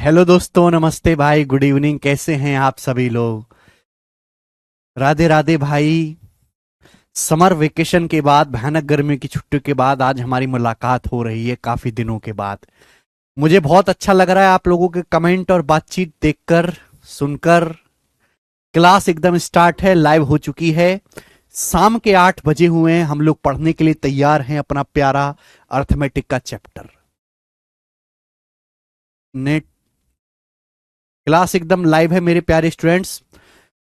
Hello दोस्तों, नमस्ते भाई, गुड इवनिंग। कैसे हैं आप सभी लोग? राधे राधे भाई। समर वेकेशन के बाद, भयानक गर्मी की छुट्टियों के बाद आज हमारी मुलाकात हो रही है काफी दिनों के बाद। मुझे बहुत अच्छा लग रहा है आप लोगों के कमेंट और बातचीत देखकर, सुनकर। क्लास एकदम स्टार्ट है, लाइव हो चुकी है। शाम के 8 बजे हुए हैं, हम लोग पढ़ने के लिए तैयार हैं अपना प्यारा अर्थमेटिक का चैप्टर। नेट क्लास एकदम लाइव है मेरे प्यारे स्टूडेंट्स।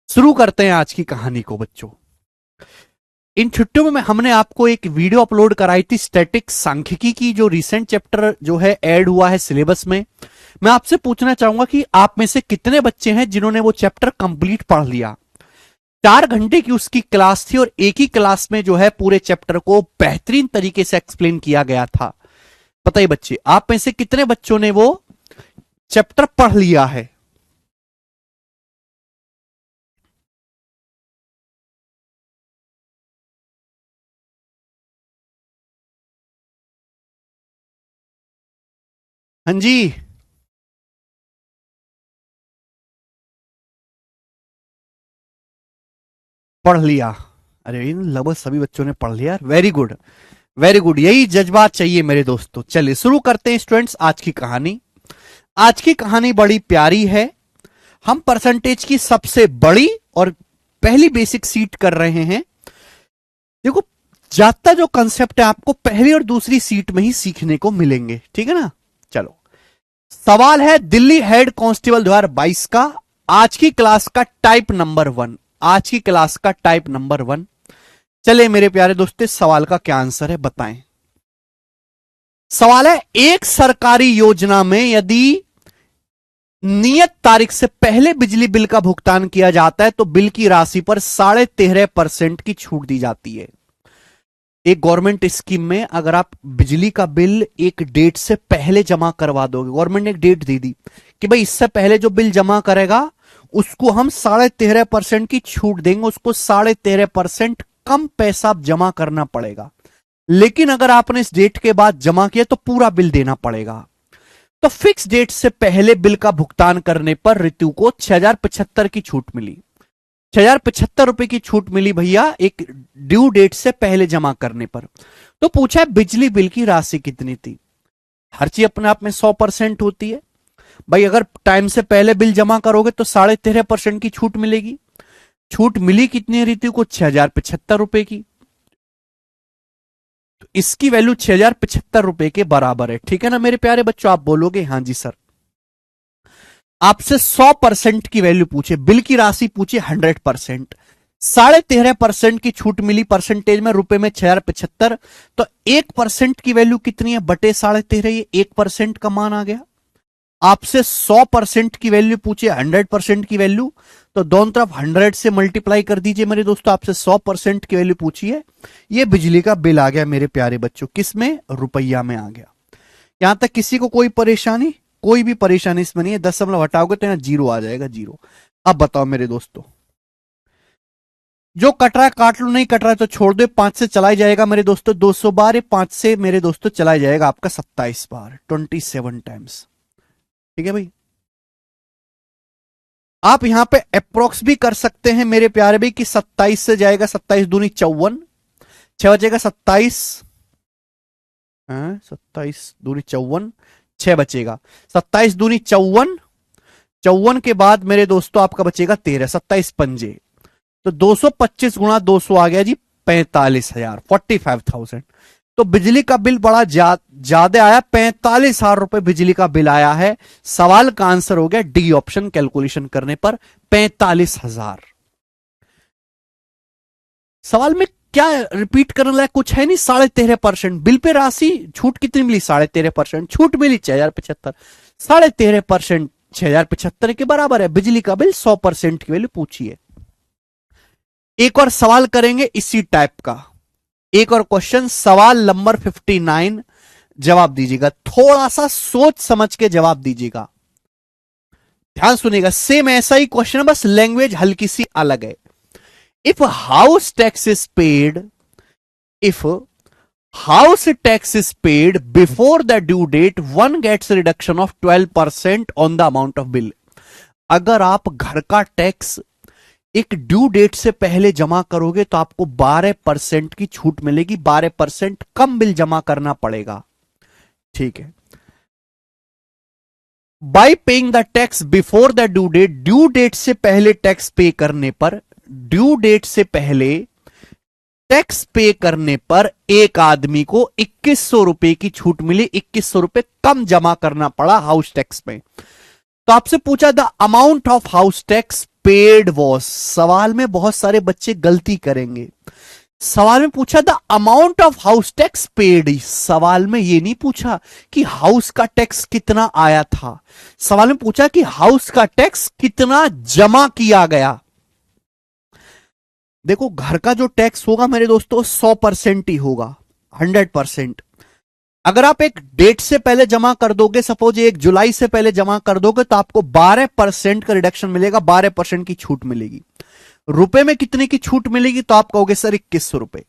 शुरू करते हैं आज की कहानी को बच्चों। इन छुट्टियों में हमने आपको एक वीडियो अपलोड कराई थी स्टैटिक सांख्यिकी की, जो रिसेंट चैप्टर जो है ऐड हुआ है सिलेबस में। मैं आपसे पूछना चाहूंगा कि आप में से कितने बच्चे हैं जिन्होंने वो चैप्टर कंप्लीट पढ़ लिया। 4 घंटे की उसकी क्लास थी और एक ही क्लास में जो है पूरे चैप्टर को बेहतरीन तरीके से एक्सप्लेन किया गया था। बताइए बच्चे, आप में से कितने बच्चों ने वो चैप्टर पढ़ लिया है? हाँ जी, पढ़ लिया। अरे इन लगभग सभी बच्चों ने पढ़ लिया। Very good, very good. यही जज्बात चाहिए मेरे दोस्तों। चलिए शुरू करते हैं स्टूडेंट्स आज की कहानी। आज की कहानी बड़ी प्यारी है। हम परसेंटेज की सबसे बड़ी और पहली बेसिक सीट कर रहे हैं। देखो, ज्यादा जो कंसेप्ट है आपको पहली और दूसरी सीट में ही सीखने को मिलेंगे, ठीक है ना। चलो, सवाल है दिल्ली हेड कांस्टेबल 2022 का। आज की क्लास का टाइप नंबर 1। आज की क्लास का टाइप नंबर 1। चले मेरे प्यारे दोस्तों, सवाल का क्या आंसर है बताएं। सवाल है, एक सरकारी योजना में यदि नियत तारीख से पहले बिजली बिल का भुगतान किया जाता है तो बिल की राशि पर 13.5% की छूट दी जाती है। एक गवर्नमेंट स्कीम में अगर आप बिजली का बिल एक डेट से पहले जमा करवा दोगे, गवर्नमेंट ने एक डेट दे दी कि भाई इससे पहले जो बिल जमा करेगा उसको हम 13.5% की छूट देंगे, उसको 13.5% कम पैसा जमा करना पड़ेगा। लेकिन अगर आपने इस डेट के बाद जमा किया तो पूरा बिल देना पड़ेगा। तो फिक्स डेट से पहले बिल का भुगतान करने पर रितु को 6075 की छूट मिली। 6075 रुपए की छूट मिली भैया, एक ड्यू डेट से पहले जमा करने पर। तो पूछा है बिजली बिल की राशि कितनी थी। हर चीज अपने आप में 100% होती है भाई। अगर टाइम से पहले बिल जमा करोगे तो 13.5% की छूट मिलेगी। छूट मिली कितनी ऋतु को? 6075 रुपए की। तो इसकी वैल्यू 6075 रुपए के बराबर है, ठीक है ना मेरे प्यारे बच्चों। आप बोलोगे हाँ जी सर। आपसे 100% की वैल्यू पूछे, बिल की राशि पूछे 100%। 13.5% की छूट मिली परसेंटेज में, रुपए में 6075। तो 1% की वैल्यू कितनी है बटे 13.5? ये 1% का मान आ गया। आपसे 100% की वैल्यू पूछे, 100% की वैल्यू, तो दोनों तरफ 100 से मल्टीप्लाई कर दीजिए मेरे दोस्तों। आपसे 100% की वैल्यू पूछी है, ये बिजली का बिल आ गया मेरे प्यारे बच्चों। किस में? रुपया में आ गया। यहां तक किसी को कोई परेशानी? कोई भी परेशानी इसमें नहीं है। 10 हटाओगे तो यहां जीरो आ जाएगा, जीरो। अब बताओ मेरे दोस्तों, जो कट रहा है काट लो, नहीं कट रहा है तो छोड़ दो। 5 से चला ही जाएगा मेरे दोस्तों 200 बार। 5 से मेरे दोस्तों चला ही जाएगा आपका 27 बार, 27 टाइम्स। ठीक है भाई। आप यहां पे अप्रोक्स भी कर सकते हैं मेरे प्यारे भाई कि 27 से जाएगा, 27 दूनी 54, 6 बचेगा 27, 27 दूनी 54, 6 बचेगा। 27 दूनी 54, 54 के बाद मेरे दोस्तों आपका बचेगा 13, 27 पंजे। तो 225 गुणा 200 आ गया जी 45,000, 45,000। तो बिजली का बिल बड़ा ज्यादा आया, 45,000 रुपए बिजली का बिल आया है। सवाल का आंसर हो गया डी ऑप्शन, कैलकुलेशन करने पर 45,000। सवाल में क्या रिपीट करने लायक कुछ है नहीं। 13.5% बिल पे राशि, छूट कितनी मिली? 13.5% छूट मिली 6075। 13.5% 6075 के बराबर है। बिजली का बिल 100% की वैल्यू पूछी है। एक और सवाल करेंगे इसी टाइप का। एक और क्वेश्चन, सवाल नंबर 59। जवाब दीजिएगा, थोड़ा सा सोच समझ के जवाब दीजिएगा, ध्यान सुनिएगा। सेम ऐसा ही क्वेश्चन है, बस लैंग्वेज हल्की सी अलग है। If house tax is paid, if house tax is paid before the due date, one gets reduction of 12% on the amount of bill. अगर आप घर का टैक्स एक ड्यू डेट से पहले जमा करोगे तो आपको 12% की छूट मिलेगी, 12% कम बिल जमा करना पड़ेगा। ठीक है। By paying the tax before the due date से पहले टैक्स पे करने पर, ड्यू डेट से पहले टैक्स पे करने पर एक आदमी को 2100 रुपए की छूट मिली, 2100 रुपए कम जमा करना पड़ा हाउस टैक्स में। तो आपसे पूछा the amount of house tax paid was. सवाल में बहुत सारे बच्चे गलती करेंगे। सवाल में पूछा the amount of house tax paid, सवाल में यह नहीं पूछा कि हाउस का टैक्स कितना आया था, सवाल में पूछा कि हाउस का टैक्स कितना जमा किया गया। देखो घर का जो टैक्स होगा मेरे दोस्तों 100% ही होगा, 100%। अगर आप एक डेट से पहले जमा कर दोगे, सपोज 1 जुलाई से पहले जमा कर दोगे, तो आपको 12% का रिडक्शन मिलेगा, 12% की छूट मिलेगी। रुपए में कितने की छूट मिलेगी, तो आप कहोगे सर 2100 रुपए।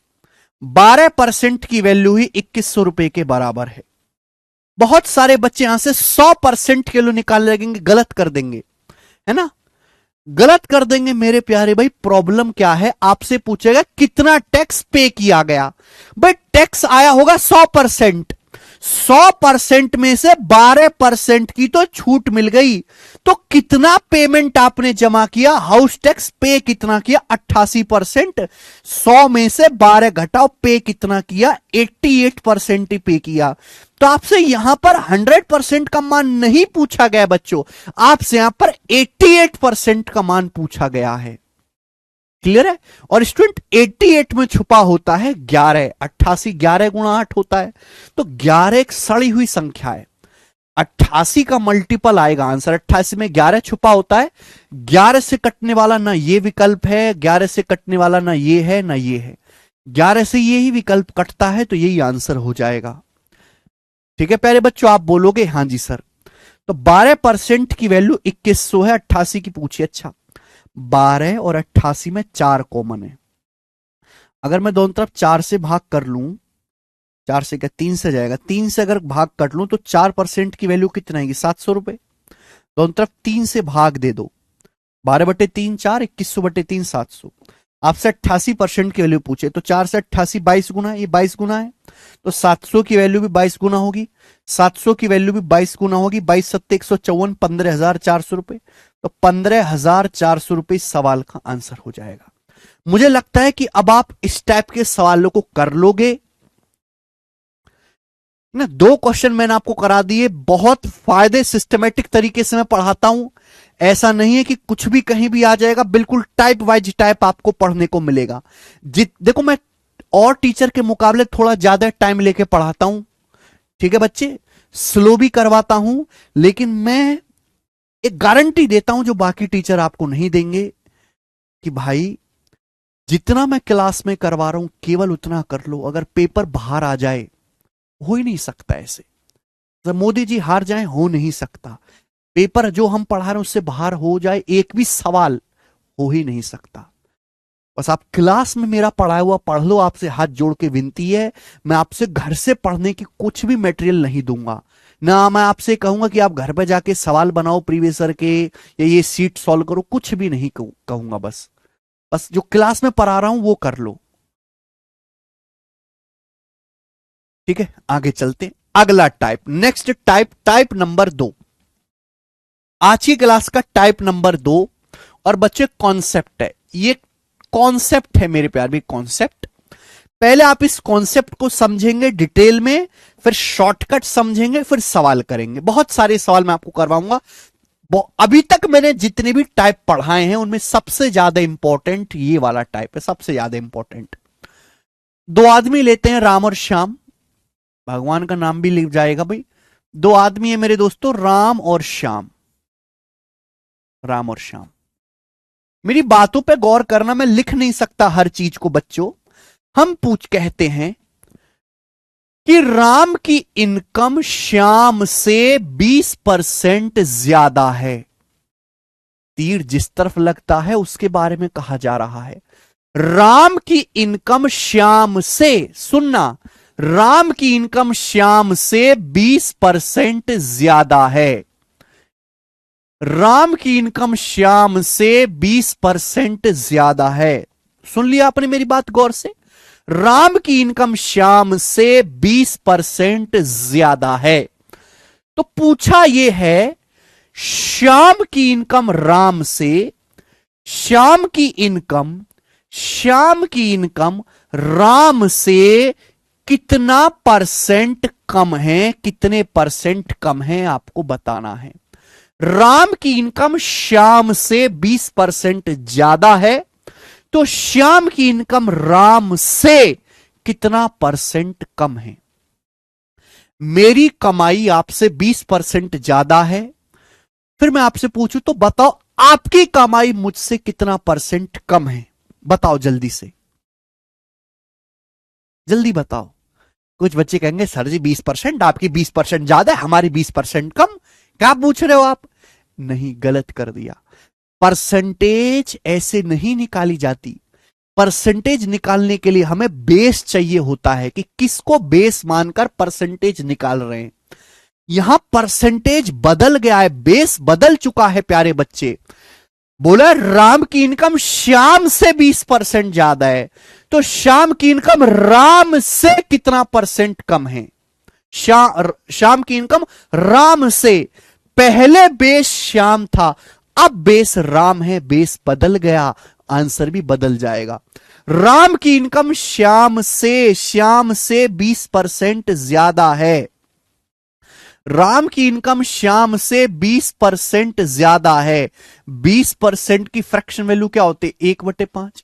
12% की वैल्यू ही 2100 रुपए के बराबर है। बहुत सारे बच्चे यहां से 100% के लिए निकालने लगेंगे, गलत कर देंगे, है ना, गलत कर देंगे मेरे प्यारे भाई। प्रॉब्लम क्या है, आपसे पूछेगा कितना टैक्स पे किया गया, भाई टैक्स आया होगा 100%, 100% में से 12% की तो छूट मिल गई, तो कितना पेमेंट आपने जमा किया, हाउस टैक्स पे कितना किया, 88%। 100 में से 12 घटाओ, पे कितना किया, 88% ही पे किया। तो आपसे यहां पर 100% का मान नहीं पूछा गया बच्चों, आपसे यहां पर 88% का मान पूछा गया है। क्लियर है। और स्टूडेंट 88 में छुपा होता है 11, 88 11 गुणा 8 होता है, तो 11 एक सड़ी हुई संख्या है। 88 का मल्टीपल आएगा आंसर, 88 में 11 छुपा होता है। 11 से कटने वाला ना ये विकल्प है, 11 से कटने वाला ना ये है ना ये है, 11 से ये ही विकल्प कटता है, तो यही आंसर हो जाएगा। ठीक है प्यारे बच्चों, आप बोलोगे हां जी सर। तो 12% की वैल्यू 2100 है, 88 की पूछी। अच्छा 12 और 88 में 4 कॉमन है, अगर मैं दोनों तरफ 4 से भाग कर लूं, 4 से क्या 3 से जाएगा, 3 से अगर भाग कर लूं तो 4% की वैल्यू कितना आएगी, 700 रुपए। दोनों तरफ 3 से भाग दे दो, 12/3 4, 2100/3 700। आपसे 88% की वैल्यू पूछे, तो 4 से 88 22 गुना, ये 22 गुना है, तो 700 की वैल्यू भी 22 गुना होगी, 700 की वैल्यू भी 22 गुना होगी, 22 सत्ते 154, 15,400 रुपए। तो 15,400 रुपए इस सवाल का आंसर हो जाएगा। मुझे लगता है कि अब आप इस टाइप के सवालों को कर लोगे ना। 2 क्वेश्चन मैंने आपको करा दिए, बहुत फायदे सिस्टमेटिक तरीके से मैं पढ़ाता हूं। ऐसा नहीं है कि कुछ भी कहीं भी आ जाएगा, बिल्कुल टाइप वाइज टाइप आपको पढ़ने को मिलेगा। देखो मैं और टीचर के मुकाबले थोड़ा ज्यादा टाइम लेके पढ़ाता हूं, ठीक है बच्चे, स्लो भी करवाता हूं, लेकिन मैं एक गारंटी देता हूं जो बाकी टीचर आपको नहीं देंगे, कि भाई जितना मैं क्लास में करवा रहा हूं केवल उतना कर लो। अगर पेपर बाहर आ जाए, हो ही नहीं सकता ऐसे, तो मोदी जी हार जाए, हो नहीं सकता। पेपर जो हम पढ़ा रहे हैं उससे बाहर हो जाए, एक भी सवाल हो ही नहीं सकता। बस आप क्लास में मेरा पढ़ाया हुआ पढ़ लो, आपसे हाथ जोड़ के विनती है। मैं आपसे घर से पढ़ने की कुछ भी मटेरियल नहीं दूंगा, ना मैं आपसे कहूंगा कि आप घर पे जाके सवाल बनाओ प्रीवियस ईयर के, या ये सीट सॉल्व करो, कुछ भी नहीं कहूंगा। बस जो क्लास में पढ़ा रहा हूं वो कर लो, ठीक है। आगे चलते, अगला type, next type, type number 2, आज की क्लास का टाइप नंबर 2। और बच्चे कॉन्सेप्ट है, ये कॉन्सेप्ट है मेरे प्यार भी, कॉन्सेप्ट। पहले आप इस कॉन्सेप्ट को समझेंगे डिटेल में, फिर शॉर्टकट समझेंगे, फिर सवाल करेंगे। बहुत सारे सवाल मैं आपको करवाऊंगा। अभी तक मैंने जितने भी टाइप पढ़ाए हैं उनमें सबसे ज्यादा इंपॉर्टेंट ये वाला टाइप है, सबसे ज्यादा इंपॉर्टेंट। 2 आदमी लेते हैं, राम और श्याम, भगवान का नाम भी लिख जाएगा भाई। 2 आदमी है मेरे दोस्तों, राम और श्याम, राम और श्याम। मेरी बातों पे गौर करना, मैं लिख नहीं सकता हर चीज को बच्चों। हम कहते हैं कि राम की इनकम श्याम से 20% ज्यादा है। तीर जिस तरफ लगता है उसके बारे में कहा जा रहा है। राम की इनकम श्याम से, सुनना, राम की इनकम श्याम से 20% ज्यादा है। राम की इनकम श्याम से 20% ज्यादा है। सुन लिया आपने मेरी बात गौर से? राम की इनकम श्याम से 20% ज्यादा है। तो पूछा यह है, श्याम की इनकम राम से, श्याम की इनकम राम से कितना परसेंट कम है, कितने परसेंट कम है आपको बताना है। राम की इनकम श्याम से 20% ज्यादा है, तो श्याम की इनकम राम से कितना परसेंट कम है। मेरी कमाई आपसे 20% ज्यादा है, फिर मैं आपसे पूछूं तो बताओ आपकी कमाई मुझसे कितना परसेंट कम है। बताओ जल्दी से, जल्दी बताओ। कुछ बच्चे कहेंगे सर जी 20%, आपकी 20% ज्यादा है, हमारी 20% कम। क्या पूछ रहे हो आप? नहीं, गलत कर दिया। परसेंटेज ऐसे नहीं निकाली जाती। परसेंटेज निकालने के लिए हमें बेस चाहिए होता है कि किसको बेस मानकर परसेंटेज निकाल रहे हैं। यहां परसेंटेज बदल गया है, बेस बदल चुका है प्यारे बच्चे। बोला राम की इनकम श्याम से 20% ज्यादा है, तो श्याम की इनकम राम से कितना परसेंट कम है। श्याम की इनकम राम से, पहले बेस श्याम था, अब बेस राम है, बेस बदल गया, आंसर भी बदल जाएगा। राम की इनकम श्याम से 20% ज्यादा है। राम की इनकम श्याम से 20% ज्यादा है। 20% की फ्रैक्शन वैल्यू क्या होती है? 1/5।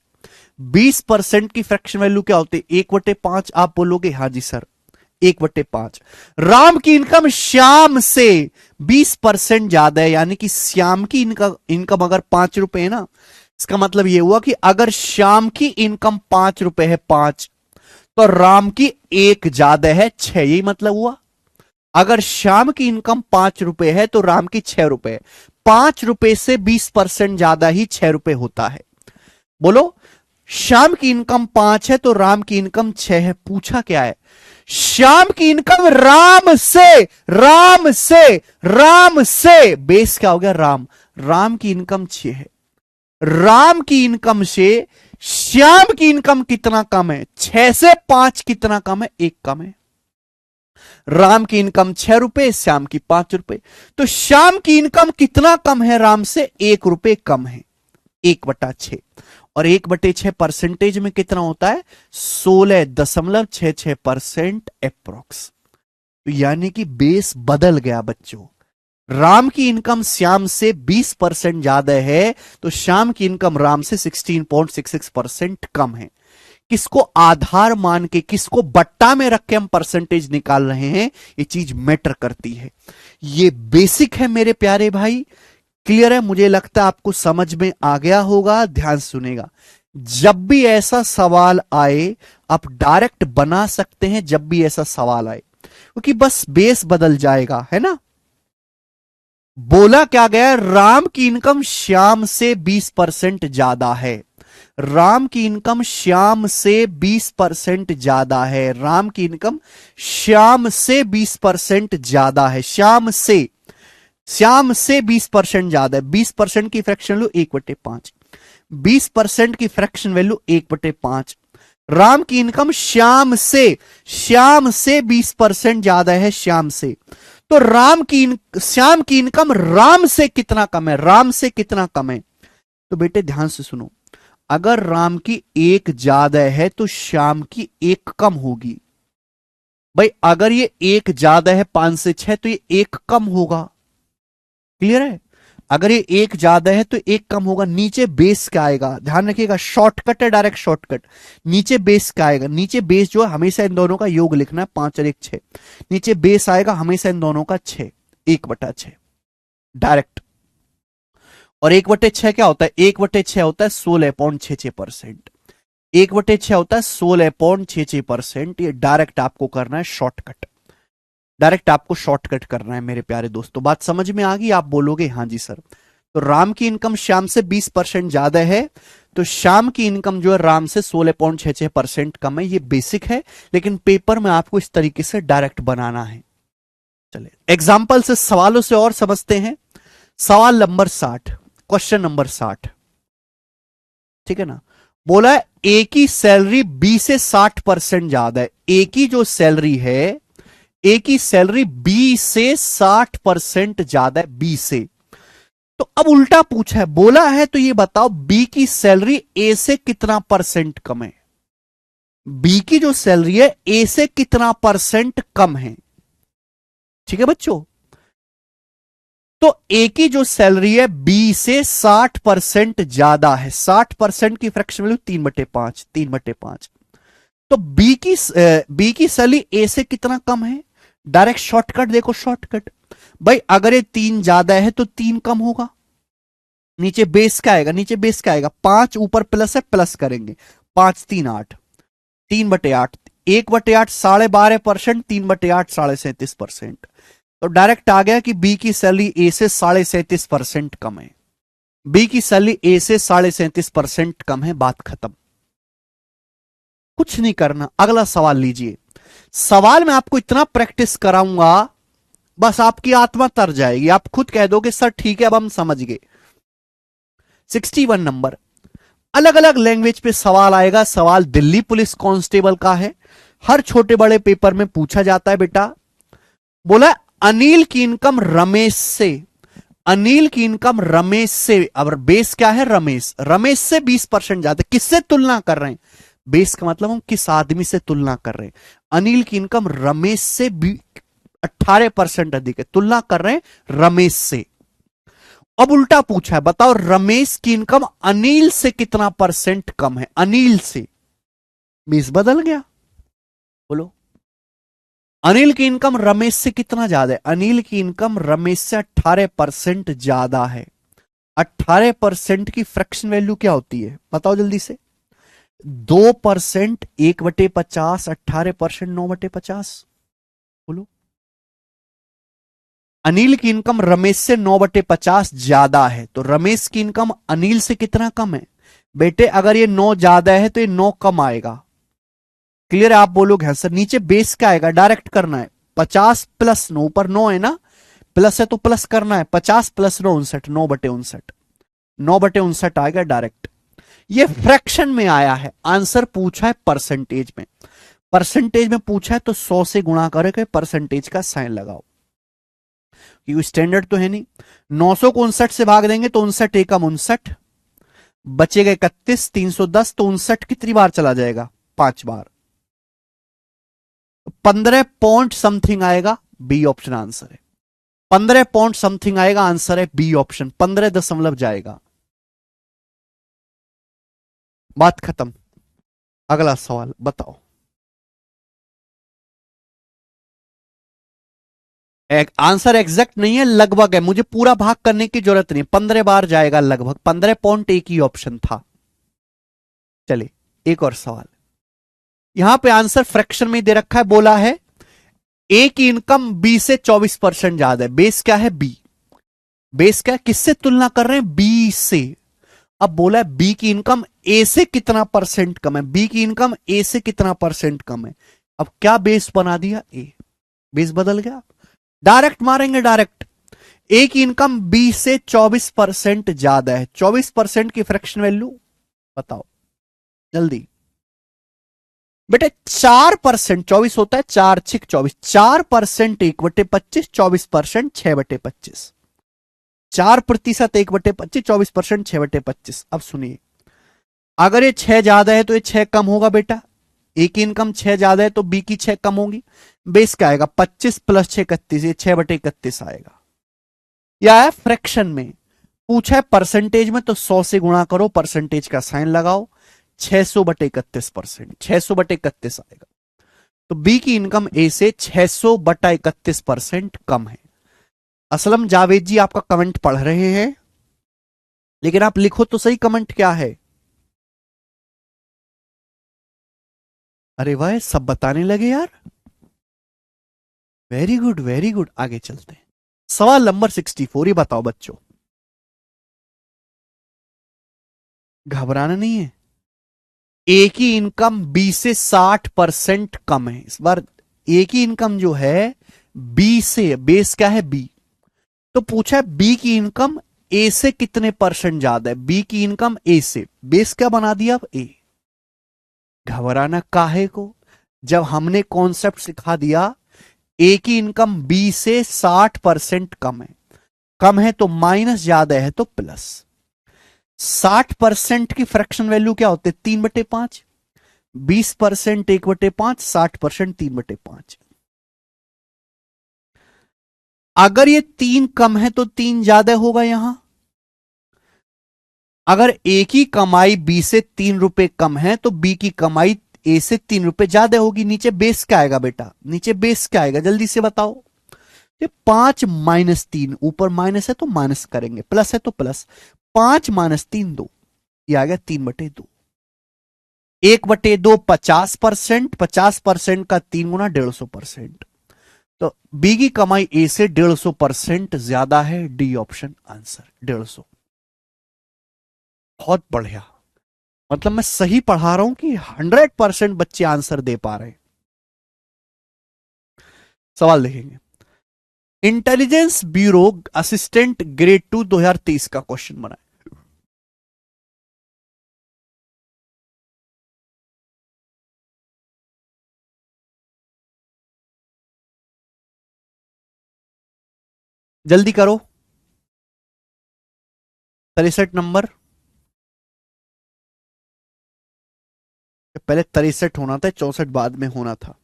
20% की फ्रैक्शन वैल्यू क्या होती है? 1/5। आप बोलोगे हाँ जी सर, 1/5। राम की इनकम श्याम से 20% ज्यादा है, यानी कि श्याम की इनकम अगर 5 रुपए है ना, इसका मतलब यह हुआ कि अगर श्याम की इनकम 5 रुपए है, 5, तो राम की 1 ज्यादा है, 6। यही मतलब हुआ। अगर श्याम की इनकम 5 रुपए है तो राम की 6 रुपए। 5 रुपए से 20% ज्यादा ही 6 रुपए होता है। बोलो, श्याम की इनकम 5 है तो राम की इनकम 6 है। पूछा क्या है? श्याम की इनकम राम से बेस क्या हो गया? राम की इनकम 6 है। राम की इनकम से श्याम की इनकम कितना कम है? 6 से 5 कितना कम है? 1 कम है। राम की इनकम 6 रुपए, श्याम की 5 रुपए, तो श्याम की इनकम कितना कम है? राम से 1 रुपए कम है, 1/6। और 1/6 परसेंटेज में कितना होता है? 16.66% अप्रोक्स। तो यानी कि बेस बदल गया बच्चों। राम की इनकम श्याम से 20% ज्यादा है, तो श्याम की इनकम राम से 16.66% कम है। किसको आधार मान के, किसको बट्टा में रख के हम परसेंटेज निकाल रहे हैं, ये चीज मैटर करती है। ये बेसिक है मेरे प्यारे भाई। क्लियर है? मुझे लगता है आपको समझ में आ गया होगा। ध्यान सुनेगा, जब भी ऐसा सवाल आए आप डायरेक्ट बना सकते हैं। जब भी ऐसा सवाल आए, क्योंकि बस बेस बदल जाएगा, है ना। बोला क्या गया? राम की इनकम श्याम से 20% ज्यादा है। राम की इनकम श्याम से 20% ज्यादा है। राम की इनकम श्याम से 20% ज्यादा है। श्याम से 20% ज्यादा है। 20% की फ्रैक्शन वैल्यू 1/5। 20% की फ्रैक्शन वैल्यू 1/5। राम की इनकम श्याम से 20% ज्यादा है। श्याम से, तो श्याम की इनकम राम से कितना कम है? राम से कितना कम है? तो बेटे ध्यान से सुनो, अगर राम की 1 ज्यादा है तो श्याम की 1 कम होगी। भाई अगर ये 1 ज्यादा है 5 से 6, तो ये 1 कम होगा। क्लियर है? अगर ये 1 ज्यादा है तो 1 कम होगा। नीचे बेस क्या आएगा? ध्यान रखिएगा, शॉर्टकट है, डायरेक्ट शॉर्टकट। नीचे बेस क्या आएगा? नीचे बेस जो है हमेशा इन दोनों का योग लिखना है, 5 और 1 6। नीचे बेस आएगा हमेशा इन दोनों का 6, 1/6 डायरेक्ट। और 1/6 क्या होता है? 1/6 होता है 16.66%। 1/6 होता है 16.66%। ये डायरेक्ट आपको करना है शॉर्टकट, डायरेक्ट आपको शॉर्टकट करना है मेरे प्यारे दोस्तों। बात समझ में आ गई? आप बोलोगे हाँ जी सर। तो राम की इनकम श्याम से 20% ज्यादा है, तो श्याम की इनकम जो है राम से 16.66% कम है। ये बेसिक है, लेकिन पेपर में आपको इस तरीके से डायरेक्ट बनाना है। चलिए एग्जाम्पल से, सवालों से और समझते हैं। सवाल नंबर 60, क्वेश्चन नंबर 60, ठीक है ना। बोला है ए की सैलरी बी से 60% ज्यादा है। ए की जो सैलरी है, ए की सैलरी बी से 60% ज्यादा है, बी से। तो अब उल्टा पूछा है, बोला है तो ये बताओ बी की सैलरी ए से कितना परसेंट कम है। बी की जो सैलरी है ए से कितना परसेंट कम है, ठीक है बच्चों। तो ए की जो सैलरी है बी से 60% ज्यादा है। 60% की फ्रैक्शन वैल्यू 3/5, 3/5। तो बी की सैलरी ए से कितना कम है। डायरेक्ट शॉर्टकट देखो, शॉर्टकट भाई, अगर ये 3 ज्यादा है तो 3 कम होगा। नीचे बेस क्या आएगा, नीचे बेस क्या आएगा, 5, ऊपर प्लस है, प्लस करेंगे, 5 3 8, 3/8, 1/8 12.5%, 3/8 37.5%। तो डायरेक्ट आ गया कि बी की सैलरी ए से 37.5% कम है। बी की सैलरी ए से 37.5% कम है, बात खत्म। कुछ नहीं करना, अगला सवाल लीजिए। सवाल में आपको इतना प्रैक्टिस कराऊंगा, बस आपकी आत्मा तर जाएगी, आप खुद कह दोगे सर ठीक है अब हम समझ गए। 61 नंबर, अलग अलग लैंग्वेज पे सवाल आएगा। सवाल दिल्ली पुलिस कांस्टेबल का है, हर छोटे बड़े पेपर में पूछा जाता है बेटा। बोला अनिल की इनकम रमेश से, अनिल की इनकम रमेश से, अब बेस क्या है, रमेश, रमेश से 20% ज्यादा। किससे तुलना कर रहे हैं, बेस का मतलब हम किस आदमी से तुलना कर रहे हैं। अनिल की इनकम रमेश से 18% अधिक है, तुलना कर रहे हैं रमेश से। अब उल्टा पूछा है, बताओ रमेश की इनकम अनिल से कितना परसेंट कम है, अनिल से। बेस बदल गया, बोलो। अनिल की इनकम रमेश से कितना ज्यादा है, अनिल की इनकम रमेश से 18% ज्यादा है। 18% की फ्रैक्शन वैल्यू क्या होती है, बताओ जल्दी से। 2%, 1/50, 18%, 9/50। बोलो। अनिल की इनकम रमेश से 9/50 ज्यादा है, तो रमेश की इनकम अनिल से कितना कम है। बेटे अगर ये 9 ज्यादा है तो ये 9 कम आएगा। क्लियर है, आप बोलोगे हाँ सर। नीचे बेस क्या आएगा, डायरेक्ट करना है। 50 + 9, ऊपर 9 है ना, प्लस है तो प्लस करना है। 50 + 9 59, 9/59, 9/59 आएगा डायरेक्ट। ये फ्रैक्शन में आया है, आंसर पूछा है परसेंटेज में। परसेंटेज में पूछा है तो 100 से गुणा करके परसेंटेज का साइन लगाओ, क्योंकि स्टैंडर्ड तो है नहीं। 900 को 59 से भाग देंगे तो 59 एकम 59, बचेगा 31, 310, तो 59 कितनी बार चला जाएगा, 5 बार। 15 पॉइंट समथिंग आएगा, बी ऑप्शन आंसर है। 15 पॉइंट समथिंग आएगा, आंसर है बी ऑप्शन, 15 दशमलव जाएगा। बात खत्म। अगला सवाल बताओ। आंसर एग्जैक्ट नहीं है, लगभग है, मुझे पूरा भाग करने की जरूरत नहीं, 15 बार जाएगा लगभग। 15 पॉइंट एक ही ऑप्शन था। चलिए एक और सवाल, यहां पे आंसर फ्रैक्शन में दे रखा है। बोला है ए की इनकम बी से 24% ज्यादा है। बेस क्या है, बी। बेस क्या है, किससे तुलना कर रहे हैं, बी से। अब बोला है बी की इनकम ए से कितना परसेंट कम है, बी की इनकम ए से कितना परसेंट कम है। अब क्या बेस बना दिया, ए, बेस बदल गया, डायरेक्ट मारेंगे, डायरेक्ट। ए की इनकम बी से 24% ज्यादा है। 24% की फ्रैक्शन वैल्यू बताओ जल्दी। बेटे 4%, 24 होता है, 4 6 24, 4% 1/25, 24% 6/25, 4% 1/25, 24% 6/25। अब सुनिए, अगर ये 6 ज्यादा है तो ये 6 कम होगा बेटा। ए की इनकम 6 ज्यादा है तो बी की 6 कम होगी। बेस क्या आएगा, 25 + 6 31, ये 6/31 आएगा। या है फ्रैक्शन में, पूछा है परसेंटेज में तो 100 से गुणा करो, परसेंटेज का साइन लगाओ, 600/31%, 600/31 आएगा। तो बी की इनकम ए से 600/31% कम है। असलम जावेद जी आपका कमेंट पढ़ रहे हैं, लेकिन आप लिखो तो सही कमेंट क्या है। अरे वाह, सब बताने लगे यार, वेरी गुड वेरी गुड। आगे चलते हैं, सवाल नंबर 64, ये बताओ बच्चों। घबराना नहीं है। ए की इनकम बी से 60% कम है। इस बार ए की इनकम जो है बी से, बेस क्या है बी, तो पूछा है बी की इनकम ए से कितने परसेंट ज्यादा है। बी की इनकम ए से, बेस क्या बना दिया अब ए। घबराना काहे को, जब हमने कॉन्सेप्ट सिखा दिया ए की इनकम बी से 60% कम है। कम है तो माइनस, ज्यादा है तो प्लस। 60% की फ्रैक्शन वैल्यू क्या होते, 3/5। 20% 1/5, 60% 3/5। अगर ये 3 कम है तो 3 ज्यादा होगा यहां। अगर ए की कमाई बी से 3 रुपए कम है तो बी की कमाई ए से 3 रुपए ज्यादा होगी। नीचे बेस क्या आएगा बेटा, नीचे बेस क्या आएगा जल्दी से बताओ। ये 5 - 3, ऊपर माइनस है तो माइनस करेंगे, प्लस है तो प्लस। 5 - 3 2, ये आ गया 3/2। 1/2 50%, 50% का 3 गुना 150%। तो बी की कमाई ए से 150% ज्यादा है। D option answer 150। बहुत बढ़िया, मतलब मैं सही पढ़ा रहा हूं कि 100% बच्चे आंसर दे पा रहे हैं। सवाल देखेंगे। इंटेलिजेंस ब्यूरो असिस्टेंट ग्रेड 2 2023 का क्वेश्चन बना है। जल्दी करो। 63 नंबर, पहले 63 होना था, 64 बाद में होना था।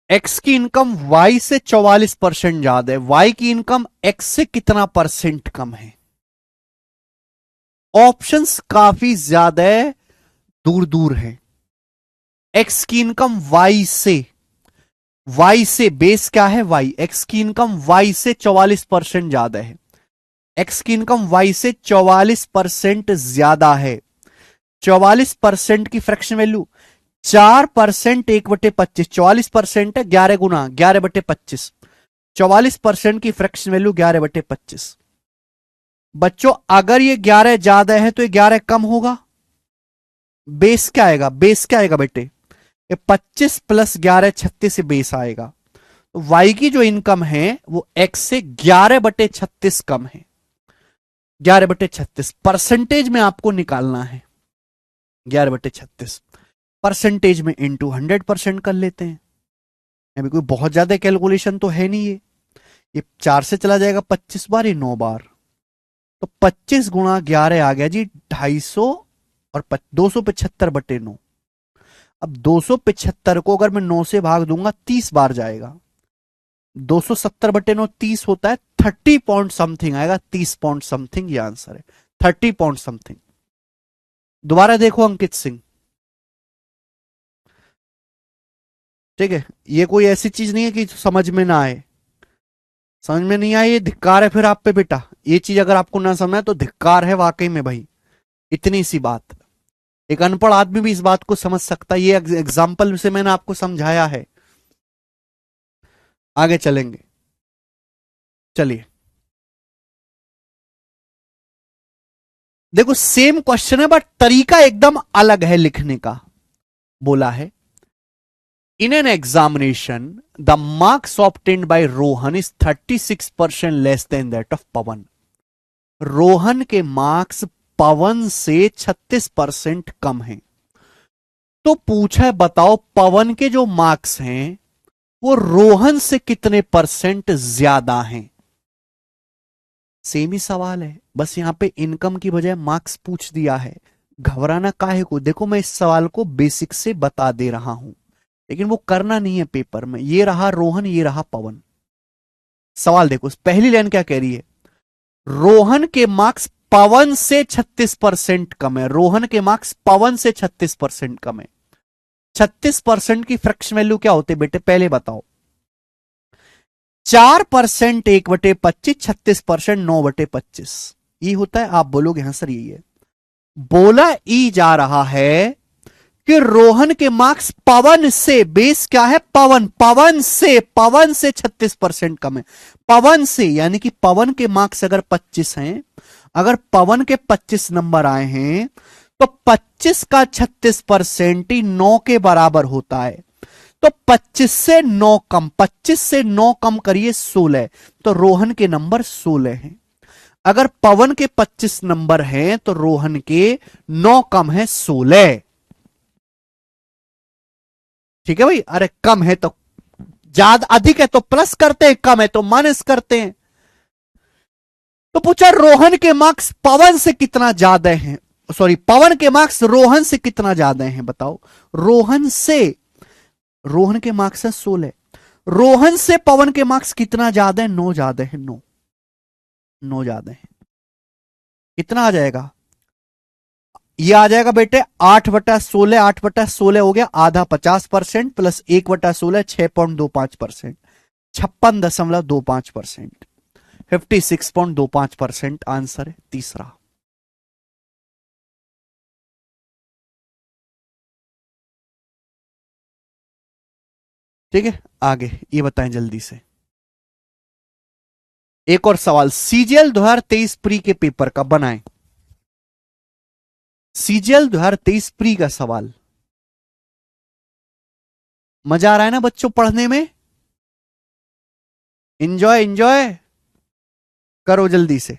एक्स की इनकम वाई से 44% ज्यादा है। वाई की इनकम एक्स से कितना परसेंट कम है। ऑप्शंस काफी ज्यादा दूर दूर हैं। एक्स की इनकम वाई से, वाई से, बेस क्या है वाई, एक्स की इनकम वाई से 44% ज्यादा है। एक्स की इनकम वाई से 44% ज्यादा है। 44% की फ्रैक्शन वैल्यू 4%, 1/25। 44% है 11 गुना 11/25। 44% की फ्रैक्शन वैल्यू 11/25। बच्चों अगर ये 11 ज्यादा है तो ये 11 कम होगा। बेस क्या आएगा, बेस क्या आएगा बेटे, ये 25 + 11 36 से बेस आएगा। तो वाई की जो इनकम है वो एक्स से 11/36 कम है। 11/36 परसेंटेज में आपको निकालना है। 11/36 परसेंटेज में इंटू 100% कर लेते हैं। अभी कोई बहुत ज्यादा कैलकुलेशन तो है नहीं। ये 4 से चला जाएगा 25 बार, ये 9 बार, तो 25 गुणा 11 आ गया जी 250, और 275/9। अब 275 को अगर मैं 9 से भाग दूंगा 30 बार जाएगा। 270/9 30 होता है, 30 पॉइंट समथिंग आएगा, 30 पॉइंट समथिंग, ये आंसर है 30 पॉइंट समथिंग। दोबारा देखो अंकित सिंह, ठीक है, ये कोई ऐसी चीज नहीं है कि समझ में ना आए। समझ में नहीं आए ये धिक्कार है फिर आप पे बेटा। ये चीज अगर आपको ना समझ आए तो धिक्कार है वाकई में भाई। इतनी सी बात, एक अनपढ़ आदमी भी इस बात को समझ सकता है। ये एग्जाम्पल से मैंने आपको समझाया है। आगे चलेंगे, चलिए देखो सेम क्वेश्चन है बट तरीका एकदम अलग है लिखने का। बोला है in an examination the marks obtained by Rohan is 36% less than that of Pawan. Rohan के मार्क्स पवन से 36% कम हैं। तो पूछा है बताओ पवन के जो मार्क्स हैं वो रोहन से कितने परसेंट ज्यादा हैं। सेम ही सवाल है, बस यहां पे इनकम की बजाय मार्क्स पूछ दिया है। घबराना काहे को, देखो मैं इस सवाल को बेसिक से बता दे रहा हूं, लेकिन वो करना नहीं है पेपर में। ये रहा रोहन, ये रहा पवन। सवाल देखो पहली लाइन क्या कह रही है, रोहन के मार्क्स पवन से 36% कम है। रोहन के मार्क्स पवन से 36% कम है। 36% की फ्रैक्शन वैल्यू क्या होती है बेटे पहले बताओ। 4% 1/25, 36% 9/25, ये होता है। आप बोलोगे हाँ सर यही है। बोला ई जा रहा है कि रोहन के मार्क्स पवन से, बेस क्या है पवन, पवन से 36% कम है। पवन से यानी कि पवन के मार्क्स अगर 25 हैं, अगर पवन के 25 नंबर आए हैं तो 25 का 36% ही 9 के बराबर होता है। तो 25 से 9 कम, 25 से 9 कम करिए 16, तो रोहन के नंबर 16 हैं। अगर पवन के 25 नंबर हैं तो रोहन के 9 कम है 16। ठीक है भाई, अरे कम है तो ज्यादा, अधिक है तो प्लस करते हैं, कम है तो माइनस करते हैं। तो पूछा रोहन के मार्क्स पवन से कितना ज्यादा हैं, सॉरी पवन के मार्क्स रोहन से कितना ज्यादा हैं, बताओ। रोहन से, रोहन के मार्क्स है 16, रोहन से पवन के मार्क्स कितना ज्यादा है, 9 ज्यादा है, 9, 9 ज्यादा है। कितना आ जाएगा, ये आ जाएगा बेटे 8/16, 8/16 हो गया आधा, 50% प्लस 1/16, 6.25%, 56.25%, 56.25% आंसर है तीसरा। ठीक है, आगे ये बताएं जल्दी से। एक और सवाल, सीजीएल 2023 प्री के पेपर का बनाएं। सीजीएल 2023 प्री का सवाल। मजा आ रहा है ना बच्चों पढ़ने में, इंजॉय इंजॉय करो जल्दी से।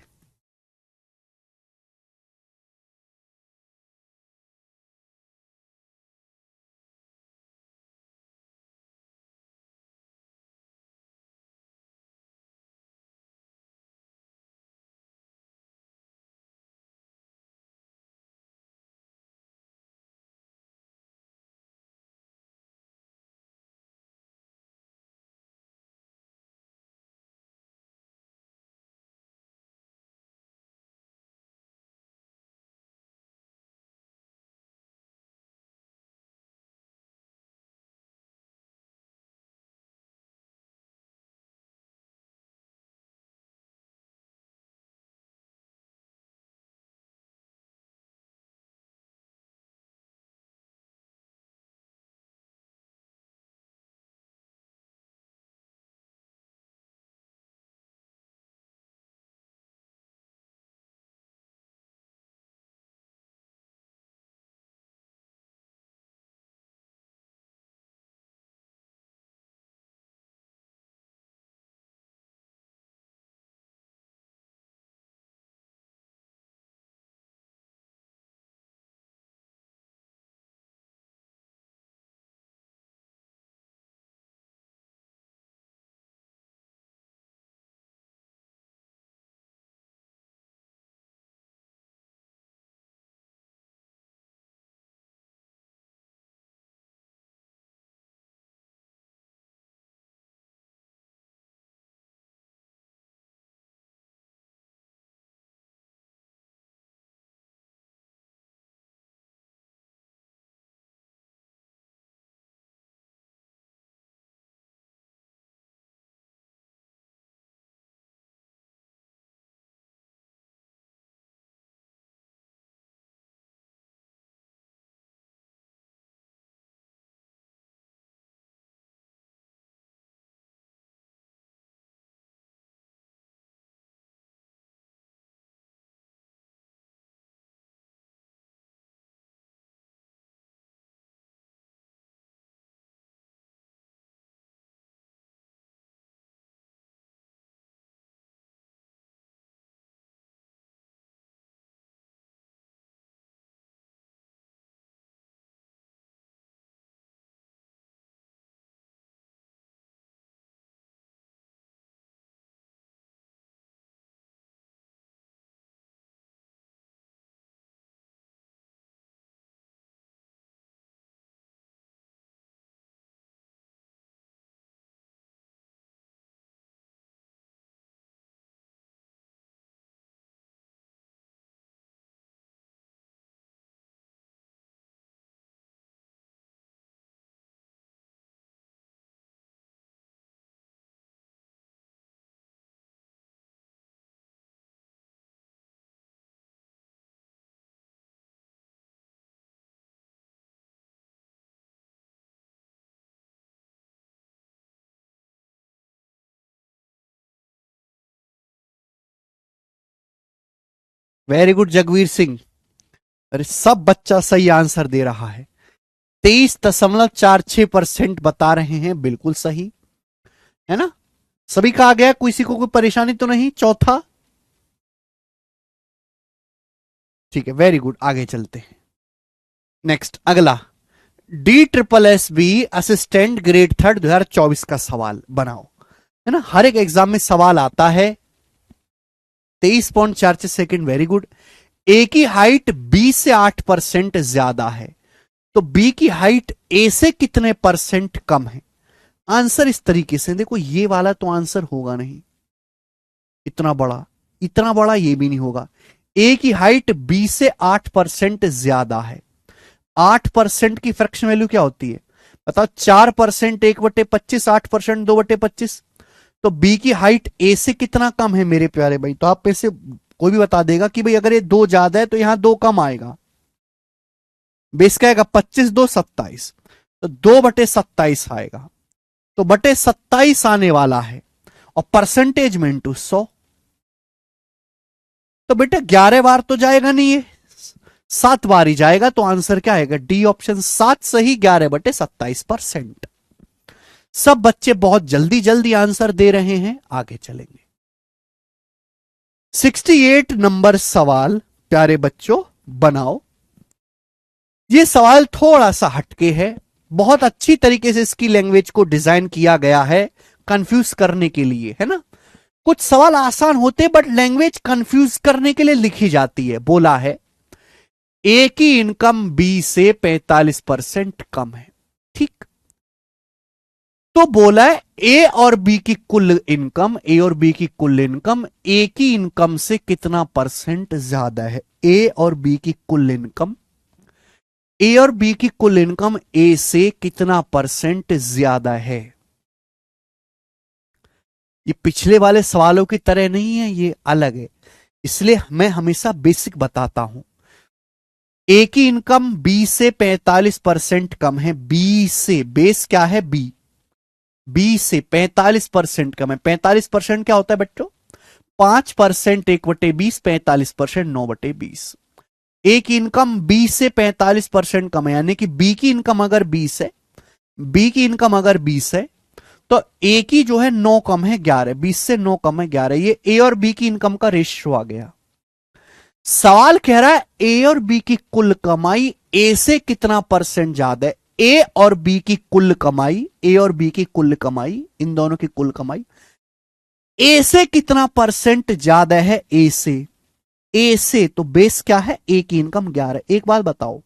Very good Jagveer Singh. अरे सब बच्चा सही आंसर दे रहा है। 23.46% बता रहे हैं, बिल्कुल सही है ना। सभी का आ गया, किसी को कोई परेशानी तो नहीं। चौथा ठीक है, वेरी गुड, आगे चलते हैं। नेक्स्ट अगला, DSSB असिस्टेंट ग्रेड थर्ड 2024 का सवाल बनाओ, है ना। हर एक एग्जाम में सवाल आता है। 23.46 सेकेंड, वेरी गुड। ए की हाइट बी से 8% ज्यादा है, तो बी की हाइट ए से कितने परसेंट कम है। आंसर इस तरीके से देखो, ये वाला तो आंसर होगा नहीं, इतना बड़ा ये भी नहीं होगा। ए की हाइट बी से 8% ज्यादा है। 8% की फ्रैक्शन वैल्यू क्या होती है बताओ। 4% 1/25, 8% 2/25। तो बी की हाइट ए से कितना कम है मेरे प्यारे भाई। तो आप में से कोई भी बता देगा कि भाई अगर ये 2 ज्यादा है तो यहां 2 कम आएगा। बेस क्या आएगा, 25 2 27, तो 2/27 आएगा। तो 27 आने वाला है, और परसेंटेज में इंटू 100। तो बेटा 11 बार तो जाएगा नहीं, ये 7 बार ही जाएगा। तो आंसर क्या आएगा, डी ऑप्शन 7 सही, 11/27%। सब बच्चे बहुत जल्दी जल्दी आंसर दे रहे हैं। आगे चलेंगे। 68 नंबर सवाल प्यारे बच्चों बनाओ। ये सवाल थोड़ा सा हटके है, बहुत अच्छी तरीके से इसकी लैंग्वेज को डिजाइन किया गया है कंफ्यूज करने के लिए, है ना। कुछ सवाल आसान होते बट लैंग्वेज कंफ्यूज करने के लिए लिखी जाती है। बोला है ए की इनकम बी से 45% कम है, ठीक। तो बोला है ए और बी की कुल इनकम, ए और बी की कुल इनकम ए की इनकम से कितना परसेंट ज्यादा है। ए और बी की कुल इनकम, ए और बी की कुल इनकम ए से कितना परसेंट ज्यादा है। ये पिछले वाले सवालों की तरह नहीं है, ये अलग है, इसलिए मैं हमेशा बेसिक बताता हूं। ए की इनकम बी से 45% कम है। बी से, बेस क्या है बी, बी से 45% कम है। 45% क्या होता है बच्चों, 5% 1/20, 45% 9/20। ए की इनकम बी से 45% कम है, यानी कि बी की इनकम अगर 20 है, बी की इनकम अगर 20 है, तो ए की जो है 9 कम है 11, 20 से 9 कम है 11। ये ए और बी की इनकम का रेशियो आ गया। सवाल कह रहा है ए और बी की कुल कमाई ए से कितना परसेंट ज्यादा है। ए और बी की कुल कमाई, ए और बी की कुल कमाई, इन दोनों की कुल कमाई ए से कितना परसेंट ज्यादा है। ए से, ए से तो बेस क्या है, ए की इनकम 11। एक बात बताओ,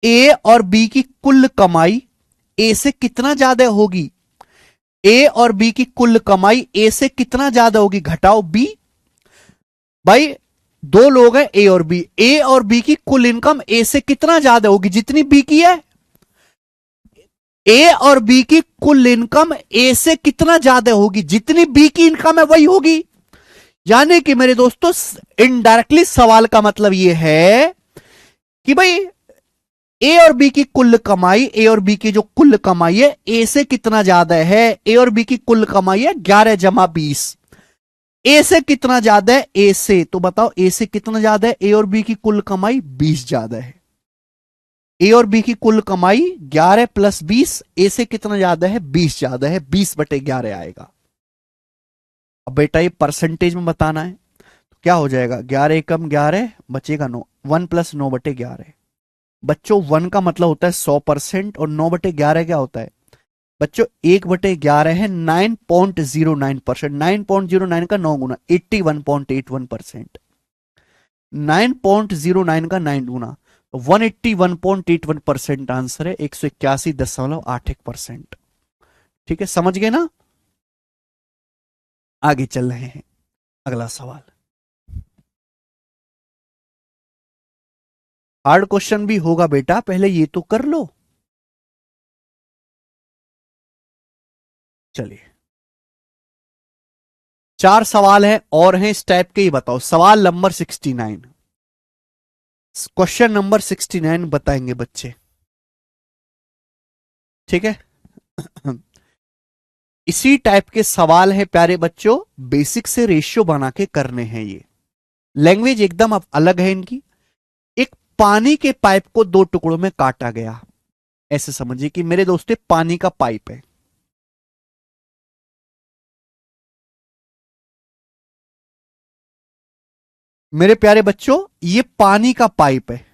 ए और बी की कुल कमाई ए से कितना ज्यादा होगी। ए और बी की कुल कमाई ए से कितना ज्यादा होगी, घटाओ बी। भाई दो लोग हैं ए और बी, ए और बी की कुल इनकम ए से कितना ज्यादा होगी, जितनी बी की है। ए और बी की कुल इनकम ए से कितना ज्यादा होगी, जितनी बी की इनकम है वही होगी। यानी कि मेरे दोस्तों इनडायरेक्टली सवाल का मतलब यह है कि भाई ए और बी की कुल कमाई, ए और बी की जो कुल कमाई है ए से कितना ज्यादा है। ए और बी की कुल कमाई है 11 जमा 20। ए से कितना ज्यादा है, ए से, तो बताओ ए से कितना ज्यादा है। ए और बी की कुल कमाई 20 ज्यादा है। ए और बी की कुल कमाई 11 + 20, ए से कितना ज्यादा है, 20 ज्यादा है, 20/11 आएगा। अब बेटा ये परसेंटेज में बताना है, तो क्या हो जाएगा, 11 एकम 11 बचेगा 9, 1 + 9/11। बच्चों 1 का मतलब होता है 100% और 9/11 क्या होता है बच्चों, 1/11 है 9.09%। 9.09 का 9 गुना 81.81%। 9.09 का 9 गुना 181.81% आंसर है, 181.81%। ठीक है, समझ गए ना। आगे चल रहे हैं, अगला सवाल। हार्ड क्वेश्चन भी होगा बेटा, पहले ये तो कर लो। चलिए 4 सवाल हैं और हैं इस टाइप के ही, बताओ। सवाल नंबर 69, क्वेश्चन नंबर 69 बताएंगे बच्चे, ठीक है। इसी टाइप के सवाल है प्यारे बच्चों, बेसिक से रेशियो बना के करने हैं ये। लैंग्वेज एकदम अब अलग है इनकी। एक पानी के पाइप को दो टुकड़ों में काटा गया, ऐसे समझिए कि मेरे दोस्त पानी का पाइप है, मेरे प्यारे बच्चों ये पानी का पाइप है,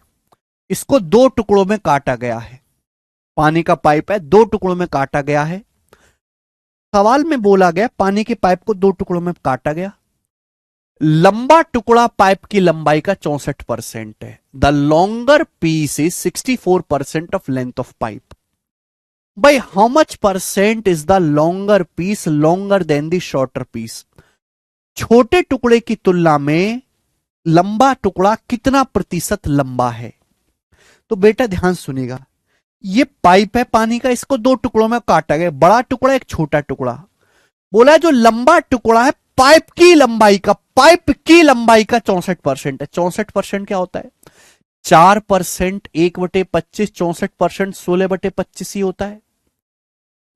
इसको दो टुकड़ों में काटा गया है। पानी का पाइप है, दो टुकड़ों में काटा गया है। सवाल में बोला गया पानी के पाइप को दो टुकड़ों में काटा गया। लंबा टुकड़ा पाइप की लंबाई का 64% है। The longer piece is 64% of length of pipe. भाई how much percent is the longer piece longer than the shorter piece? छोटे टुकड़े की तुलना में लंबा टुकड़ा कितना प्रतिशत लंबा है? तो बेटा ध्यान सुनिएगा, ये पाइप है पानी का, इसको दो टुकड़ों में काटा गया, बड़ा टुकड़ा एक छोटा टुकड़ा। बोला है जो लंबा टुकड़ा है पाइप की लंबाई का, पाइप की लंबाई का 64% है। 64% क्या होता है? 4%, 1/25, 64% 16/25 ही होता है।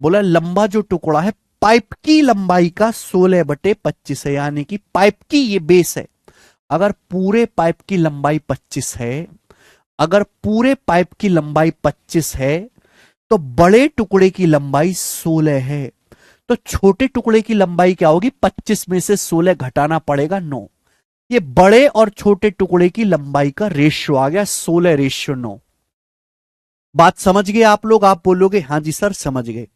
बोला लंबा जो टुकड़ा है पाइप की लंबाई का 16/25 है, यानी कि पाइप की ये बेस है। अगर पूरे पाइप की लंबाई 25 है, अगर पूरे पाइप की लंबाई 25 है तो बड़े टुकड़े की लंबाई 16 है। तो छोटे टुकड़े की लंबाई क्या होगी? 25 में से 16 घटाना पड़ेगा 9। ये बड़े और छोटे टुकड़े की लंबाई का रेशियो आ गया 16:9। बात समझ गए आप लोग? आप बोलोगे हाँ जी सर समझ गए।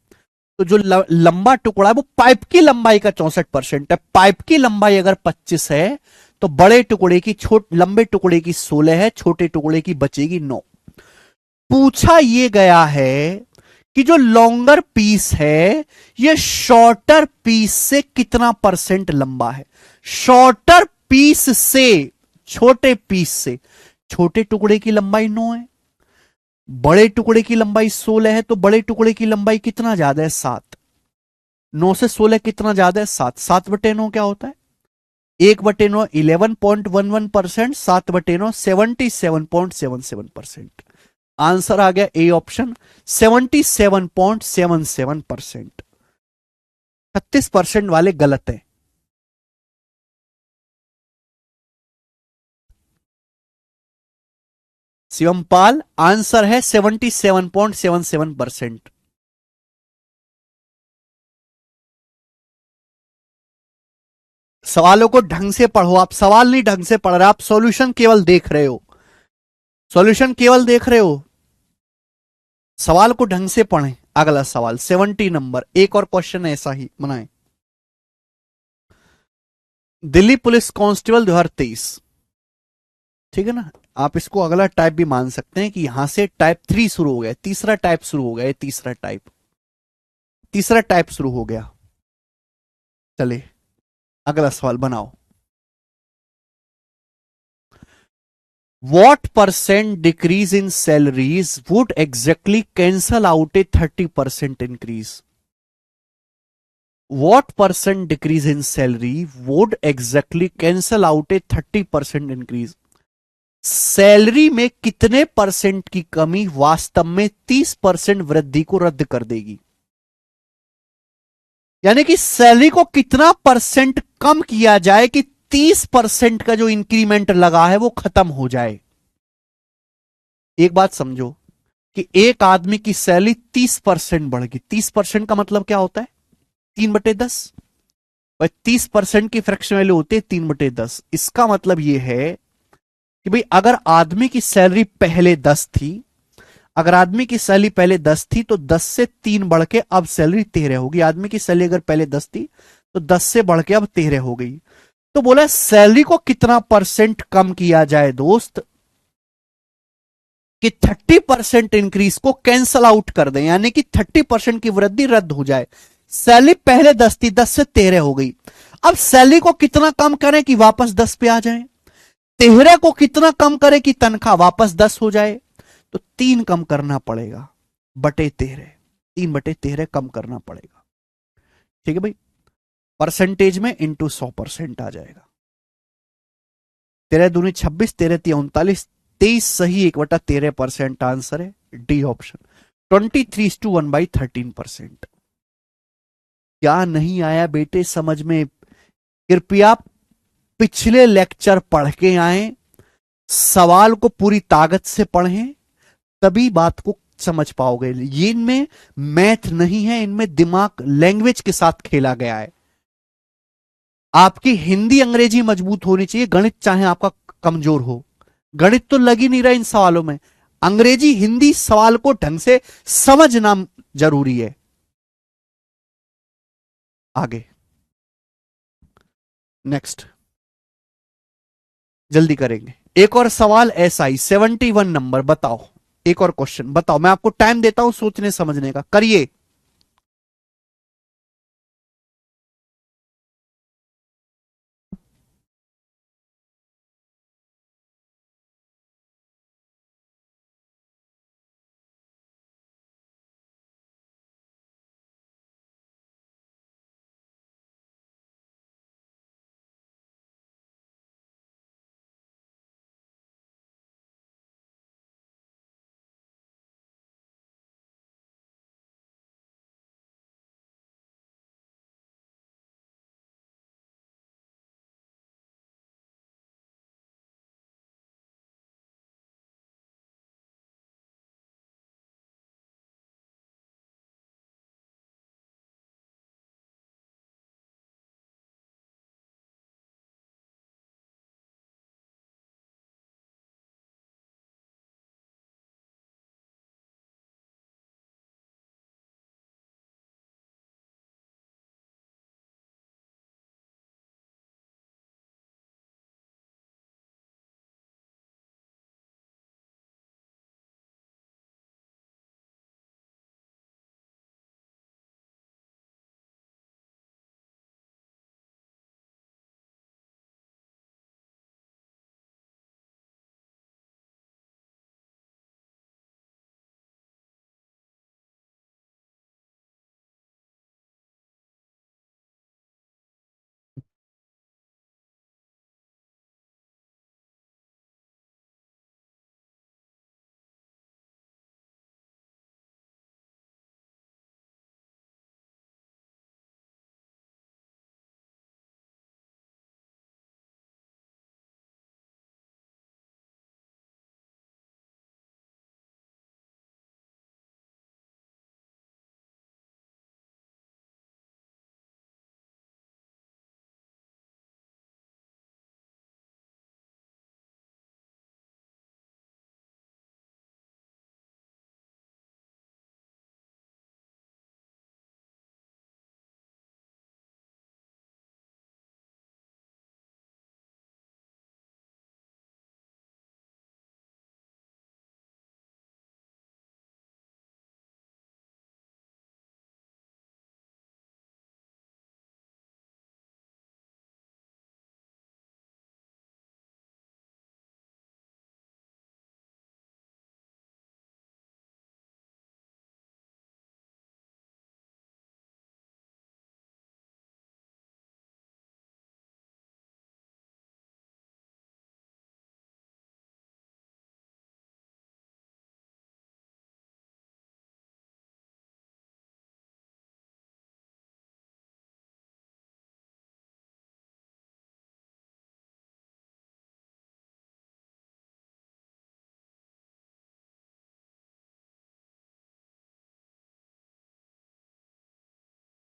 तो जो लंबा टुकड़ा है वो पाइप की लंबाई का 64% है। पाइप की लंबाई अगर 25 है तो बड़े टुकड़े की लंबे टुकड़े की 16 है, छोटे टुकड़े की बचेगी 9। पूछा यह गया है कि जो लॉन्गर पीस है ये शॉर्टर पीस से कितना परसेंट लंबा है? शॉर्टर पीस से, छोटे पीस से। छोटे टुकड़े की लंबाई 9 है, बड़े टुकड़े की लंबाई 16 है, तो बड़े टुकड़े की लंबाई कितना ज्यादा है? 7। 9 से 16 कितना ज्यादा है? 7। 7/9 क्या होता है? 1/9 11.11%, 7/9 77.77%। आंसर आ गया ए ऑप्शन 77.77%। 36% वाले गलत है। शिवमपाल आंसर है 77.77%। सवालों को ढंग से पढ़ो, आप सवाल नहीं ढंग से पढ़ रहे, आप सॉल्यूशन केवल देख रहे हो, सॉल्यूशन केवल देख रहे हो, सवाल को ढंग से पढ़ें। अगला सवाल 70 नंबर, एक और क्वेश्चन ऐसा ही बनाए। दिल्ली पुलिस कांस्टेबल 2023, ठीक है ना? आप इसको अगला टाइप भी मान सकते हैं कि यहां से टाइप 3 शुरू हो गया, तीसरा टाइप शुरू हो गया, तीसरा टाइप, तीसरा टाइप शुरू हो गया। चलिए अगला सवाल बनाओ। What percent decrease in salaries would exactly cancel out a 30% increase? What percent decrease in salary would exactly cancel out a 30% increase? Salary में कितने परसेंट की कमी वास्तव में 30% वृद्धि को रद्द कर देगी? यानी कि सैलरी को कितना परसेंट कम किया जाए कि 30% का जो इंक्रीमेंट लगा है वो खत्म हो जाए। एक बात समझो कि एक आदमी की सैलरी 30% बढ़ गई। 30% का मतलब क्या होता है? 3/10। और 30% की फ्रैक्शन वैल्यू होती है 3/10। इसका मतलब यह है कि भाई अगर आदमी की सैलरी पहले 10 थी, अगर आदमी की सैलरी पहले 10 थी तो 10 से 3 बढ़ के अब सैलरी 13 होगी। आदमी की सैलरी अगर पहले 10 थी तो 10 से बढ़ के अब 13 हो गई। तो बोला सैलरी को कितना परसेंट कम किया जाए दोस्त कि 30% इंक्रीज को कैंसल आउट कर दें, यानी कि 30% की वृद्धि रद्द हो जाए। सैलरी पहले 10 थी, 10 से 13 हो गई। अब सैलरी को कितना कम करें कि वापस 10 पे आ जाए? 13 को कितना कम करें कि तनख्वाह वापस 10 हो जाए? तो 3 कम करना पड़ेगा बटे 13, 3/13 कम करना पड़ेगा। ठीक है भाई, परसेंटेज में इंटू 100% आ जाएगा। 13 दूनी 26, 13 तिया 39, 23 सही 1/13% आंसर है डी ऑप्शन। 23:1/13%। क्या नहीं आया बेटे समझ में? कृपया पिछले लेक्चर पढ़ के आए, सवाल को पूरी ताकत से पढ़ें, तभी बात को समझ पाओगे। ये इनमें मैथ नहीं है, इनमें दिमाग लैंग्वेज के साथ खेला गया है। आपकी हिंदी अंग्रेजी मजबूत होनी चाहिए, गणित चाहे आपका कमजोर हो। गणित तो लग ही नहीं रहा इन सवालों में, अंग्रेजी हिंदी सवाल को ढंग से समझना जरूरी है। आगे नेक्स्ट जल्दी करेंगे। एक और सवाल ऐसा ही 71 नंबर, बताओ एक और क्वेश्चन बताओ। मैं आपको टाइम देता हूं सोचने समझने का, करिए।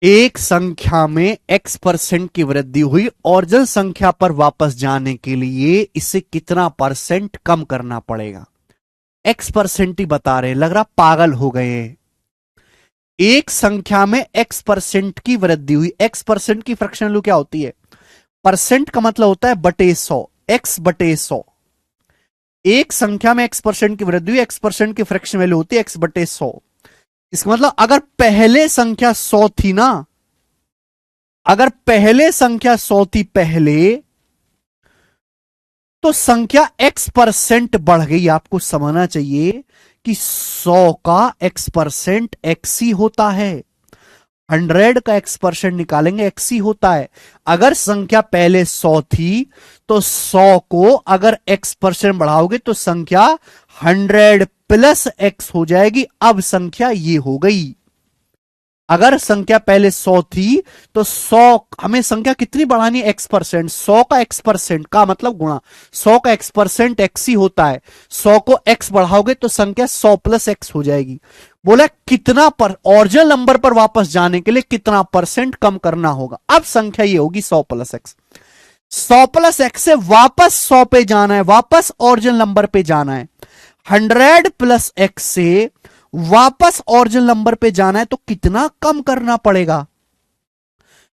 एक संख्या में x% की वृद्धि हुई, ओरिजिनल संख्या पर वापस जाने के लिए इसे कितना परसेंट कम करना पड़ेगा। x% ही बता रहे, लग रहा पागल हो गए। एक संख्या में x% की वृद्धि हुई, x% की फ्रैक्शन वैल्यू क्या होती है? परसेंट का मतलब होता है बटे 100, x बटे 100। एक संख्या में x% की वृद्धि हुई, x% की फ्रैक्शन वैल्यू होती है x बटे 100। इसका मतलब अगर पहले संख्या 100 थी ना, अगर पहले संख्या 100 थी पहले, तो संख्या x% बढ़ गई। आपको समझना चाहिए कि 100 का x% x ही होता है, 100 का x% निकालेंगे x ही होता है। अगर संख्या पहले 100 थी तो 100 को अगर x% बढ़ाओगे तो संख्या 100 प्लस x हो जाएगी। अब संख्या ये हो गई। अगर संख्या पहले 100 थी तो 100 हमें संख्या कितनी बढ़ानी है, x%। 100 का x% का मतलब गुणा, 100 का x% x ही होता है। 100 को x बढ़ाओगे तो संख्या 100 प्लस x हो जाएगी। बोला कितना पर ओरिजिनल नंबर पर वापस जाने के लिए कितना परसेंट कम करना होगा। अब संख्या ये होगी 100 प्लस x। 100 प्लस x से वापस 100 पे जाना है, वापस ओरिजिनल नंबर पे जाना है। 100 प्लस x से वापस ओरिजिनल नंबर पे जाना है तो कितना कम करना पड़ेगा।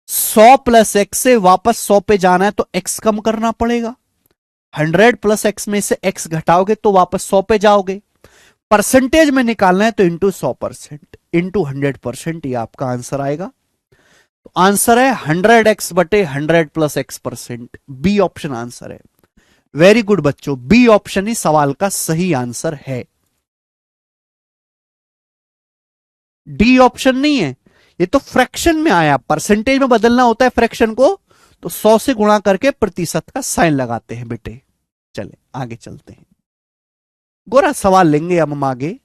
100 प्लस x से वापस 100 पे जाना है तो x कम करना पड़ेगा। 100 प्लस x में से x घटाओगे तो वापस 100 पे जाओगे। परसेंटेज में निकालना है तो इंटू 100% इंटू 100%, ये आपका आंसर आएगा। तो आंसर है 100x बटे 100 plus x%। B option answer है। वेरी गुड बच्चों, बी ऑप्शन ही सवाल का सही आंसर है। डी ऑप्शन नहीं है, ये तो फ्रैक्शन में आया। परसेंटेज में बदलना होता है फ्रैक्शन को, तो 100 से गुणा करके प्रतिशत का साइन लगाते हैं बेटे। चले आगे चलते हैं। गोरा सवाल लेंगे हम आगे,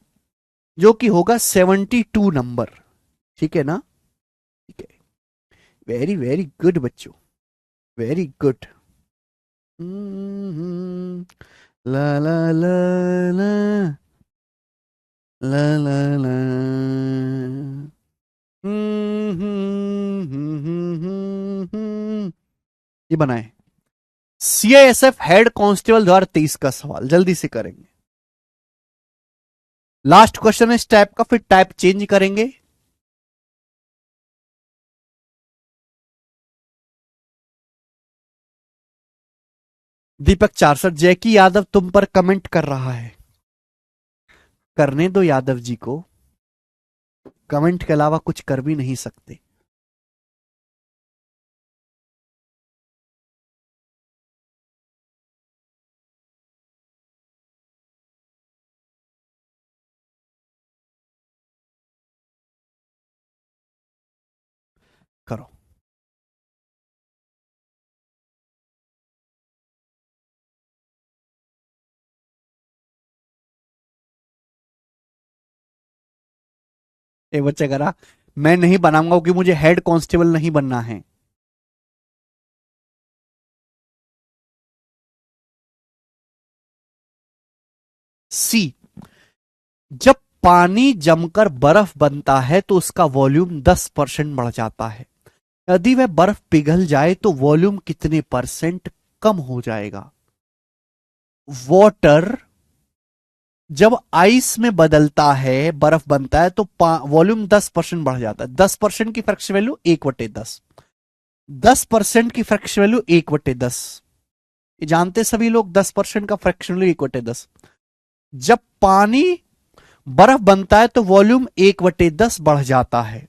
जो कि होगा 72 नंबर। ठीक है ना, ठीक है। वेरी वेरी गुड बच्चों, वेरी गुड। ला ला ला ला ला ला ला। ये बनाए सीआईएसएफ हेड कांस्टेबल 2023 का सवाल, जल्दी से करेंगे। लास्ट क्वेश्चन है इस टाइप का, फिर टाइप चेंज करेंगे। दीपक 400, जैकी यादव तुम पर कमेंट कर रहा है। करने दो यादव जी को, कमेंट के अलावा कुछ कर भी नहीं सकते। करो। ए बच्चे करा, मैं नहीं बनाऊंगा क्योंकि मुझे हेड कांस्टेबल नहीं बनना है। सी, जब पानी जमकर बर्फ बनता है तो उसका वॉल्यूम 10% बढ़ जाता है। यदि वह बर्फ पिघल जाए तो वॉल्यूम कितने परसेंट कम हो जाएगा। वाटर जब आइस में बदलता है, बर्फ बनता है तो वॉल्यूम 10% बढ़ जाता है। 10% की फ्रैक्शन वैल्यू 1/10। 10% की फ्रैक्शन वैल्यू 1/10, ये जानते सभी लोग। 10% का फ्रैक्शन वैल्यू 1/10। जब पानी बर्फ बनता है तो वॉल्यूम 1/10 बढ़ जाता है।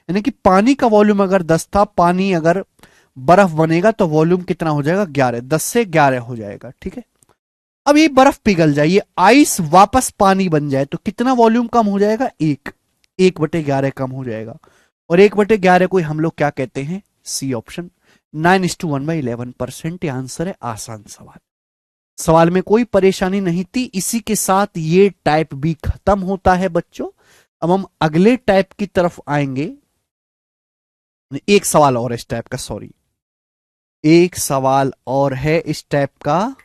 यानी कि पानी का वॉल्यूम अगर 10 था, पानी अगर बर्फ बनेगा तो वॉल्यूम कितना हो जाएगा, 11। 10 से 11 हो जाएगा। ठीक है, अब ये बर्फ पिघल जाए, ये आइस वापस पानी बन जाए तो कितना वॉल्यूम कम हो जाएगा, 1/11 कम हो जाएगा। और 1/11 को हम लोग क्या कहते हैं, सी ऑप्शन 9:1/11%। आंसर है। आसान सवाल, सवाल में कोई परेशानी नहीं थी। इसी के साथ ये टाइप भी खत्म होता है बच्चों। अब हम अगले टाइप की तरफ आएंगे। एक सवाल और इस टाइप का, सॉरी, एक सवाल और है इस टाइप का।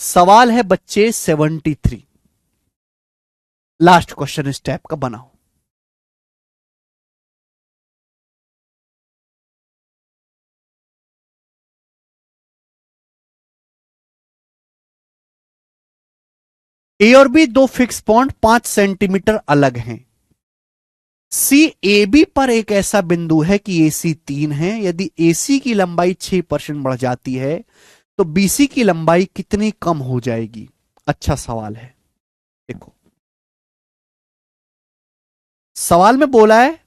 सवाल है बच्चे 73, लास्ट क्वेश्चन इस टाइप का बनाओ। ए और बी दो फिक्स पॉइंट 5 सेंटीमीटर अलग हैं। सी ए बी पर एक ऐसा बिंदु है कि ए सी 3 है। यदि ए सी की लंबाई 6% बढ़ जाती है तो बी सी की लंबाई कितनी कम हो जाएगी। अच्छा सवाल है। देखो, सवाल में बोला है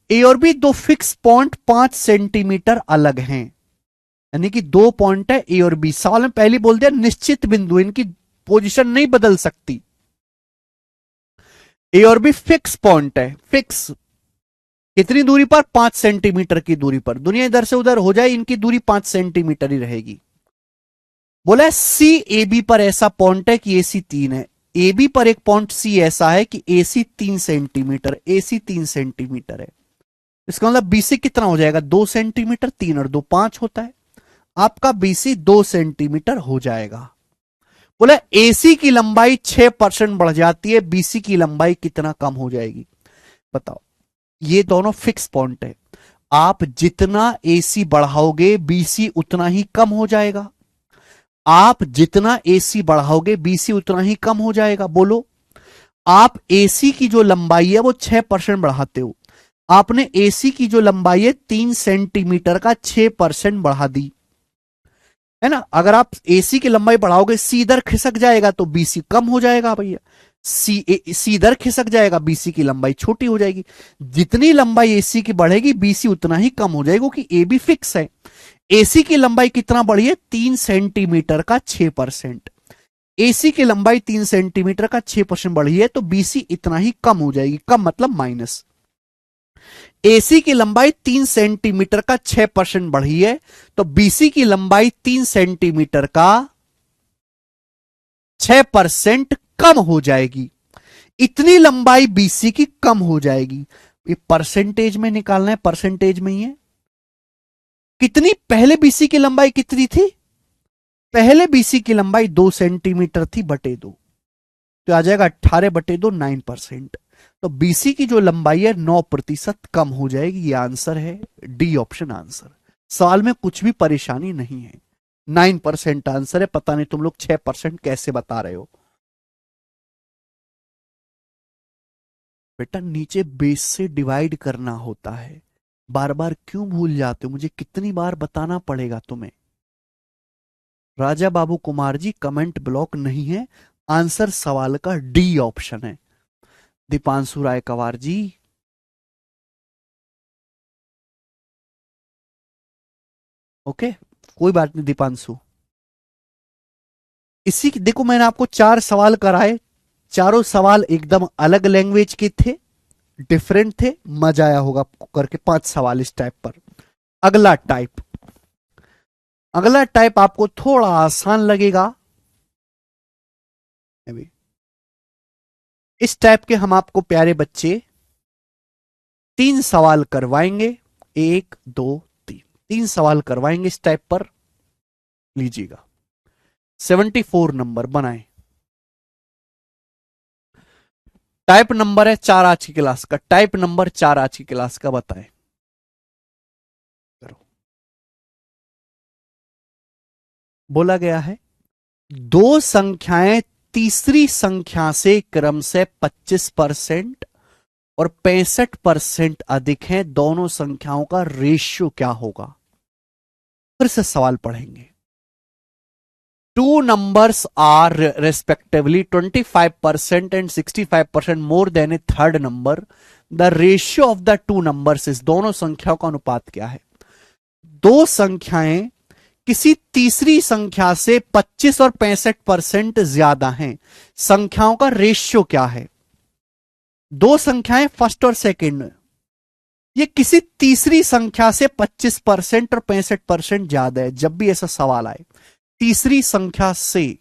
ए और बी दो फिक्स पॉइंट 5 सेंटीमीटर अलग हैं, यानी कि दो पॉइंट है ए और बी। सवाल में पहले बोल दिया निश्चित बिंदु, इनकी पोजीशन नहीं बदल सकती। ए और बी फिक्स पॉइंट है, फिक्स कितनी दूरी पर, 5 सेंटीमीटर की दूरी पर। दुनिया इधर से उधर हो जाए, इनकी दूरी 5 सेंटीमीटर ही रहेगी। बोला सी ए बी पर ऐसा पॉइंट है कि ए सी 3 है। ए बी पर एक पॉइंट सी ऐसा है कि ए सी 3 सेंटीमीटर, ए सी 3 सेंटीमीटर है। इसका मतलब बीसी कितना हो जाएगा, 2 सेंटीमीटर, 3 और 2 5 होता है। आपका बीसी 2 सेंटीमीटर हो जाएगा। बोला एसी की लंबाई 6% बढ़ जाती है, बीसी की लंबाई कितना कम हो जाएगी, बताओ। ये दोनों फिक्स पॉइंट है। आप जितना एसी बढ़ाओगे बीसी उतना ही कम हो जाएगा। आप जितना एसी बढ़ाओगे बीसी उतना ही कम हो जाएगा। बोलो, आप एसी की जो लंबाई है वो 6% बढ़ाते हो, आपने एसी की जो लंबाई है 3 सेंटीमीटर का 6% बढ़ा दी, है ना। अगर आप एसी की लंबाई बढ़ाओगे सी इधर खिसक जाएगा तो बीसी कम हो जाएगा भैया। सी इधर खिसक जाएगा, बीसी की लंबाई छोटी हो जाएगी। जितनी लंबाई एसी की बढ़ेगी बीसी उतना ही कम हो जाएगा, क्योंकि ए भी फिक्स है। एसी की लंबाई कितना बढ़ी है, 3 सेंटीमीटर का 6%। एसी की लंबाई 3 सेंटीमीटर का 6% बढ़ी है, तो बीसी इतना ही कम हो जाएगी। कम मतलब माइनस। एसी की लंबाई 3 सेंटीमीटर का 6% बढ़ी है, तो बीसी की लंबाई 3 सेंटीमीटर का 6% कम हो जाएगी। इतनी लंबाई बीसी की कम हो जाएगी। ये परसेंटेज में निकालना है, परसेंटेज में ही है। कितनी, पहले बीसी की लंबाई कितनी थी, पहले बीसी की लंबाई 2 सेंटीमीटर थी, बटे 2, तो आ जाएगा 18/2, 9%। तो बीसी की जो लंबाई है 9% कम हो जाएगी। ये आंसर है, डी ऑप्शन आंसर। सवाल में कुछ भी परेशानी नहीं है, 9% आंसर है। पता नहीं तुम लोग 6% कैसे बता रहे हो। बेटा नीचे बेस से डिवाइड करना होता है, बार बार क्यों भूल जाते हो, मुझे कितनी बार बताना पड़ेगा तुम्हें। राजा बाबू कुमार जी कमेंट ब्लॉक नहीं है, आंसर सवाल का डी ऑप्शन है। दीपांशु राय कवार जी, ओके, कोई बात नहीं दीपांशु। इसी की देखो, मैंने आपको 4 सवाल कराए, चारों सवाल एकदम अलग लैंग्वेज के थे, डिफरेंट थे। मजा आया होगा आपको करके 5 सवाल इस टाइप पर। अगला टाइप, अगला टाइप आपको थोड़ा आसान लगेगा। इस टाइप के हम आपको प्यारे बच्चे 3 सवाल करवाएंगे, 1 2 3, 3 सवाल करवाएंगे इस टाइप पर। लीजिएगा, 74 नंबर बनाए। टाइप नंबर है 4 आज की क्लास का, टाइप नंबर 4 आज की क्लास का बताएं। करो। बोला गया है दो संख्याएं तीसरी संख्या से क्रम से 25% और 65% अधिक हैं, दोनों संख्याओं का रेशियो क्या होगा। फिर से सवाल पढ़ेंगे। Two numbers are respectively 25% and 65% more than a third number. The ratio of the two numbers is, दोनों संख्याओं का अनुपात क्या है। दो संख्याएं किसी तीसरी संख्या से 25 और 65% ज्यादा हैं, संख्याओं का रेशियो क्या है। दो संख्याएं फर्स्ट और सेकंड, ये किसी तीसरी संख्या से 25% और 65% ज्यादा है। जब भी ऐसा सवाल आए तीसरी संख्या से,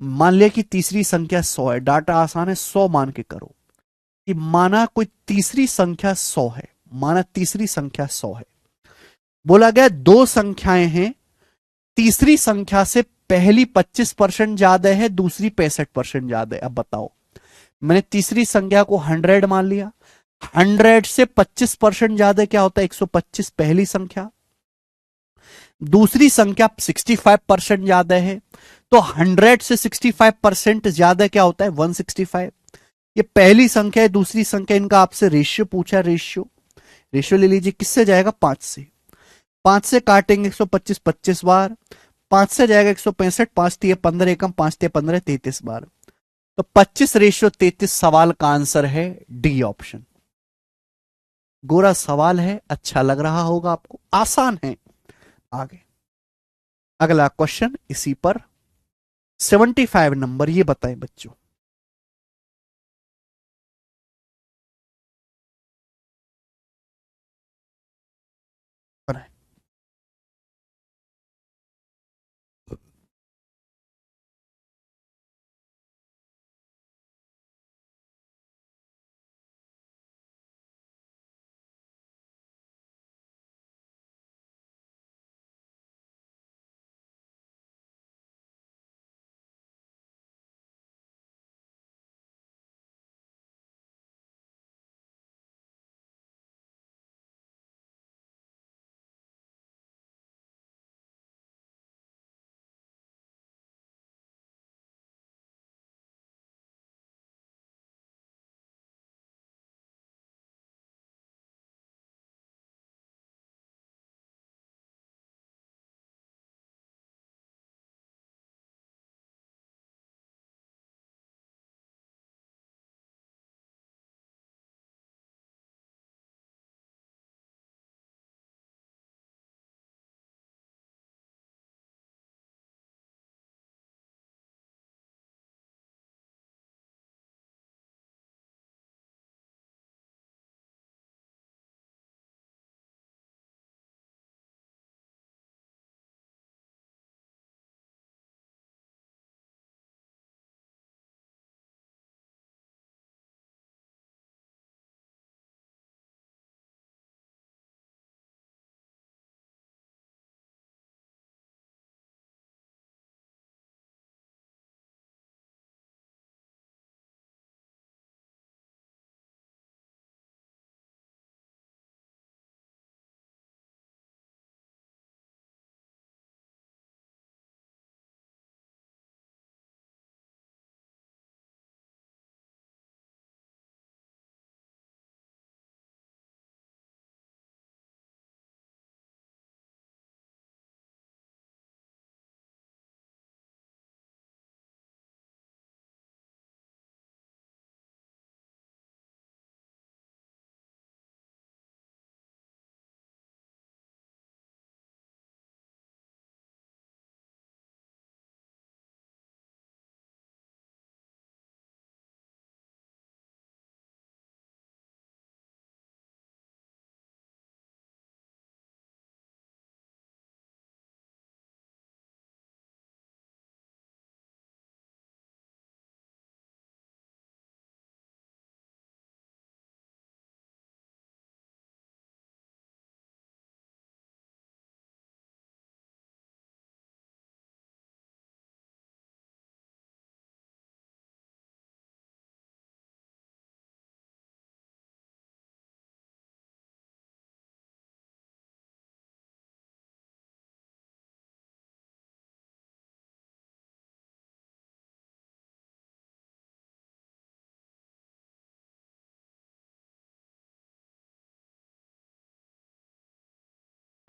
मान लिया कि तीसरी संख्या 100 है, डाटा आसान है, 100 मान के करो कि माना कोई तीसरी संख्या 100 है, माना तीसरी संख्या 100 है। बोला गया दो संख्याएं हैं, तीसरी संख्या से पहली 25% ज्यादा है, दूसरी 65% ज्यादा है। अब बताओ, मैंने तीसरी संख्या को 100 मान लिया, 100 से 25% ज्यादा क्या होता है, 125 पहली संख्या, दूसरी संख्या 65% ज्यादा है, तो 100 से 65% ज्यादा क्या होता है, 165। ये पहली संख्या है, दूसरी संख्या, इनका आपसे रेशियो पूछा, रेशियो रेशियो ले लीजिए, किससे जाएगा, 5 से। 5 से काटेंगे 125 25 बार, 5 से जाएगा 165, 5 तिये 15 एकम, 5 तिये 15 33 बार, तो 25:33 सवाल का आंसर है डी ऑप्शन। गोरा सवाल है, अच्छा लग रहा होगा आपको, आसान है। आगे अगला क्वेश्चन इसी पर 75 नंबर, ये बताएं बच्चों।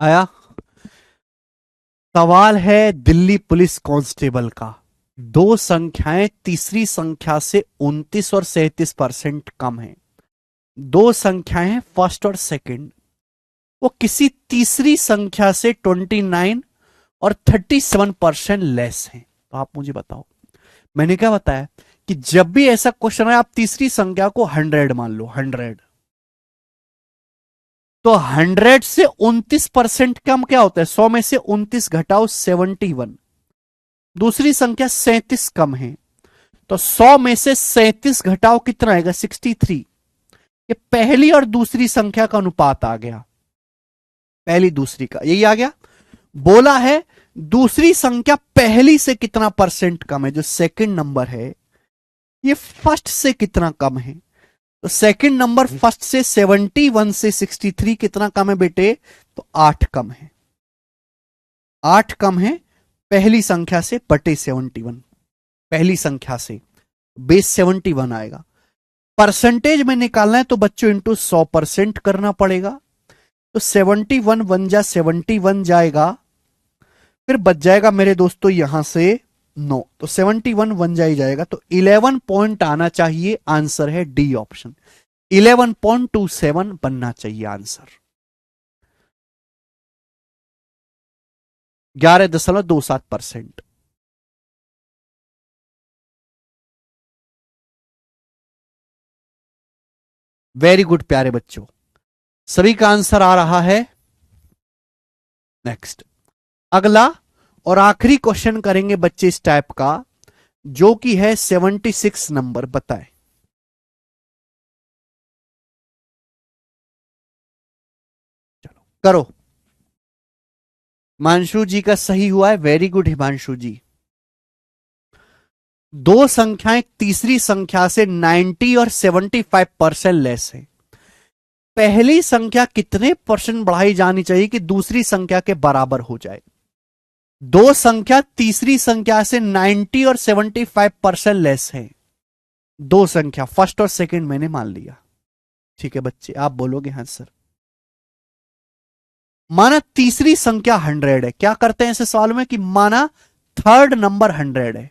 आया। सवाल है दिल्ली पुलिस कांस्टेबल का। दो संख्याएं तीसरी संख्या से 29 और 37% कम है। दो संख्याएं हैं फर्स्ट और सेकंड, वो किसी तीसरी संख्या से 29 और 37% लेस हैं। तो आप मुझे बताओ, मैंने क्या बताया कि जब भी ऐसा क्वेश्चन है आप तीसरी संख्या को 100 मान लो, 100, तो 100 से 29% कम क्या होता है? 100 में से 29 घटाओ 71। दूसरी संख्या 37 कम है, तो 100 में से 37 घटाओ कितना आएगा? 63। ये पहली और दूसरी संख्या का अनुपात आ गया, पहली दूसरी का, यही आ गया। बोला है दूसरी संख्या पहली से कितना परसेंट कम है, जो सेकंड नंबर है ये फर्स्ट से कितना कम है। तो सेकंड नंबर फर्स्ट से 71 से 63 कितना कम है बेटे? तो 8 कम है, 8 कम है पहली संख्या से बटे 71। पहली संख्या से बेस 71 आएगा। परसेंटेज में निकालना है तो बच्चों इंटू 100% करना पड़ेगा। तो 71 वन जा 71 जाएगा, फिर बच जाएगा मेरे दोस्तों यहां से 9, तो 71 वन जा ही जाएगा। तो 11 पॉइंट आना चाहिए, आंसर है डी ऑप्शन। 11.27 बनना चाहिए आंसर। 11.27%। वेरी गुड प्यारे बच्चों, सभी का आंसर आ रहा है। नेक्स्ट, अगला और आखिरी क्वेश्चन करेंगे बच्चे इस टाइप का, जो कि है 76 नंबर। बताएं, चलो करो। हिमांशु जी का सही हुआ है, वेरी गुड हिमांशु जी। दो संख्याएं तीसरी संख्या से 90 और 75% लेस है। पहली संख्या कितने परसेंट बढ़ाई जानी चाहिए कि दूसरी संख्या के बराबर हो जाए? दो संख्या तीसरी संख्या से 90 और 75% लेस है। दो संख्या फर्स्ट और सेकंड मैंने मान लिया, ठीक है बच्चे, आप बोलोगे हाँ सर। माना तीसरी संख्या 100 है, क्या करते हैं ऐसे सवाल में कि माना थर्ड नंबर 100 है,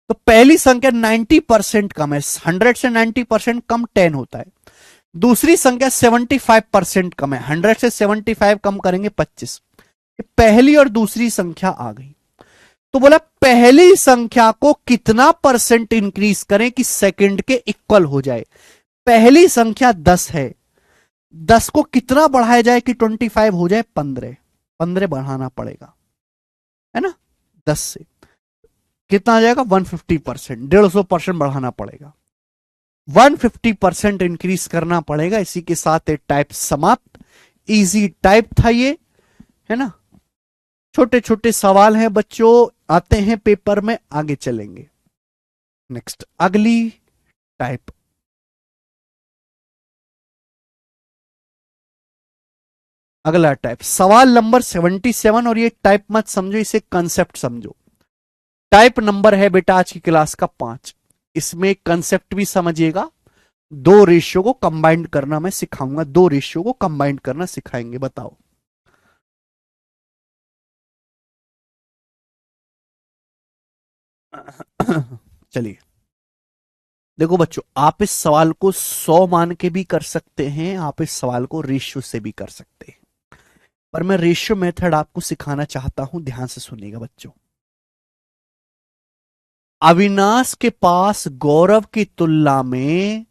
तो पहली संख्या 90% कम है, 100 से 90% कम 10 होता है। दूसरी संख्या 75% कम है, 100 से 75 कम करेंगे 25। पहली और दूसरी संख्या आ गई। तो बोला पहली संख्या को कितना परसेंट इंक्रीज करें कि सेकंड के इक्वल हो जाए। पहली संख्या 10 है, 10 को कितना बढ़ाया जाए कि 25 हो जाए? 15। 15 बढ़ाना पड़ेगा, है ना। 10 से कितना आ जाएगा? 150%, 150% बढ़ाना पड़ेगा, 150% इंक्रीज करना पड़ेगा। इसी के साथ एक टाइप समाप्त। इजी टाइप था ये, है ना। छोटे छोटे सवाल हैं बच्चों, आते हैं पेपर में, आगे चलेंगे। नेक्स्ट, अगली टाइप। अगला टाइप सवाल नंबर 77, और ये टाइप मत समझो, इसे कंसेप्ट समझो। टाइप नंबर है बेटा आज की क्लास का 5। इसमें कंसेप्ट भी समझिएगा। दो रेशियो को कंबाइंड करना मैं सिखाऊंगा, दो रेशियो को कंबाइंड करना सिखाएंगे। बताओ, चलिए देखो बच्चों, आप इस सवाल को 100 मान के भी कर सकते हैं, आप इस सवाल को रेशियो से भी कर सकते हैं, पर मैं रेशियो मेथड आपको सिखाना चाहता हूं। ध्यान से सुनिएगा बच्चों। अविनाश के पास गौरव की तुलना में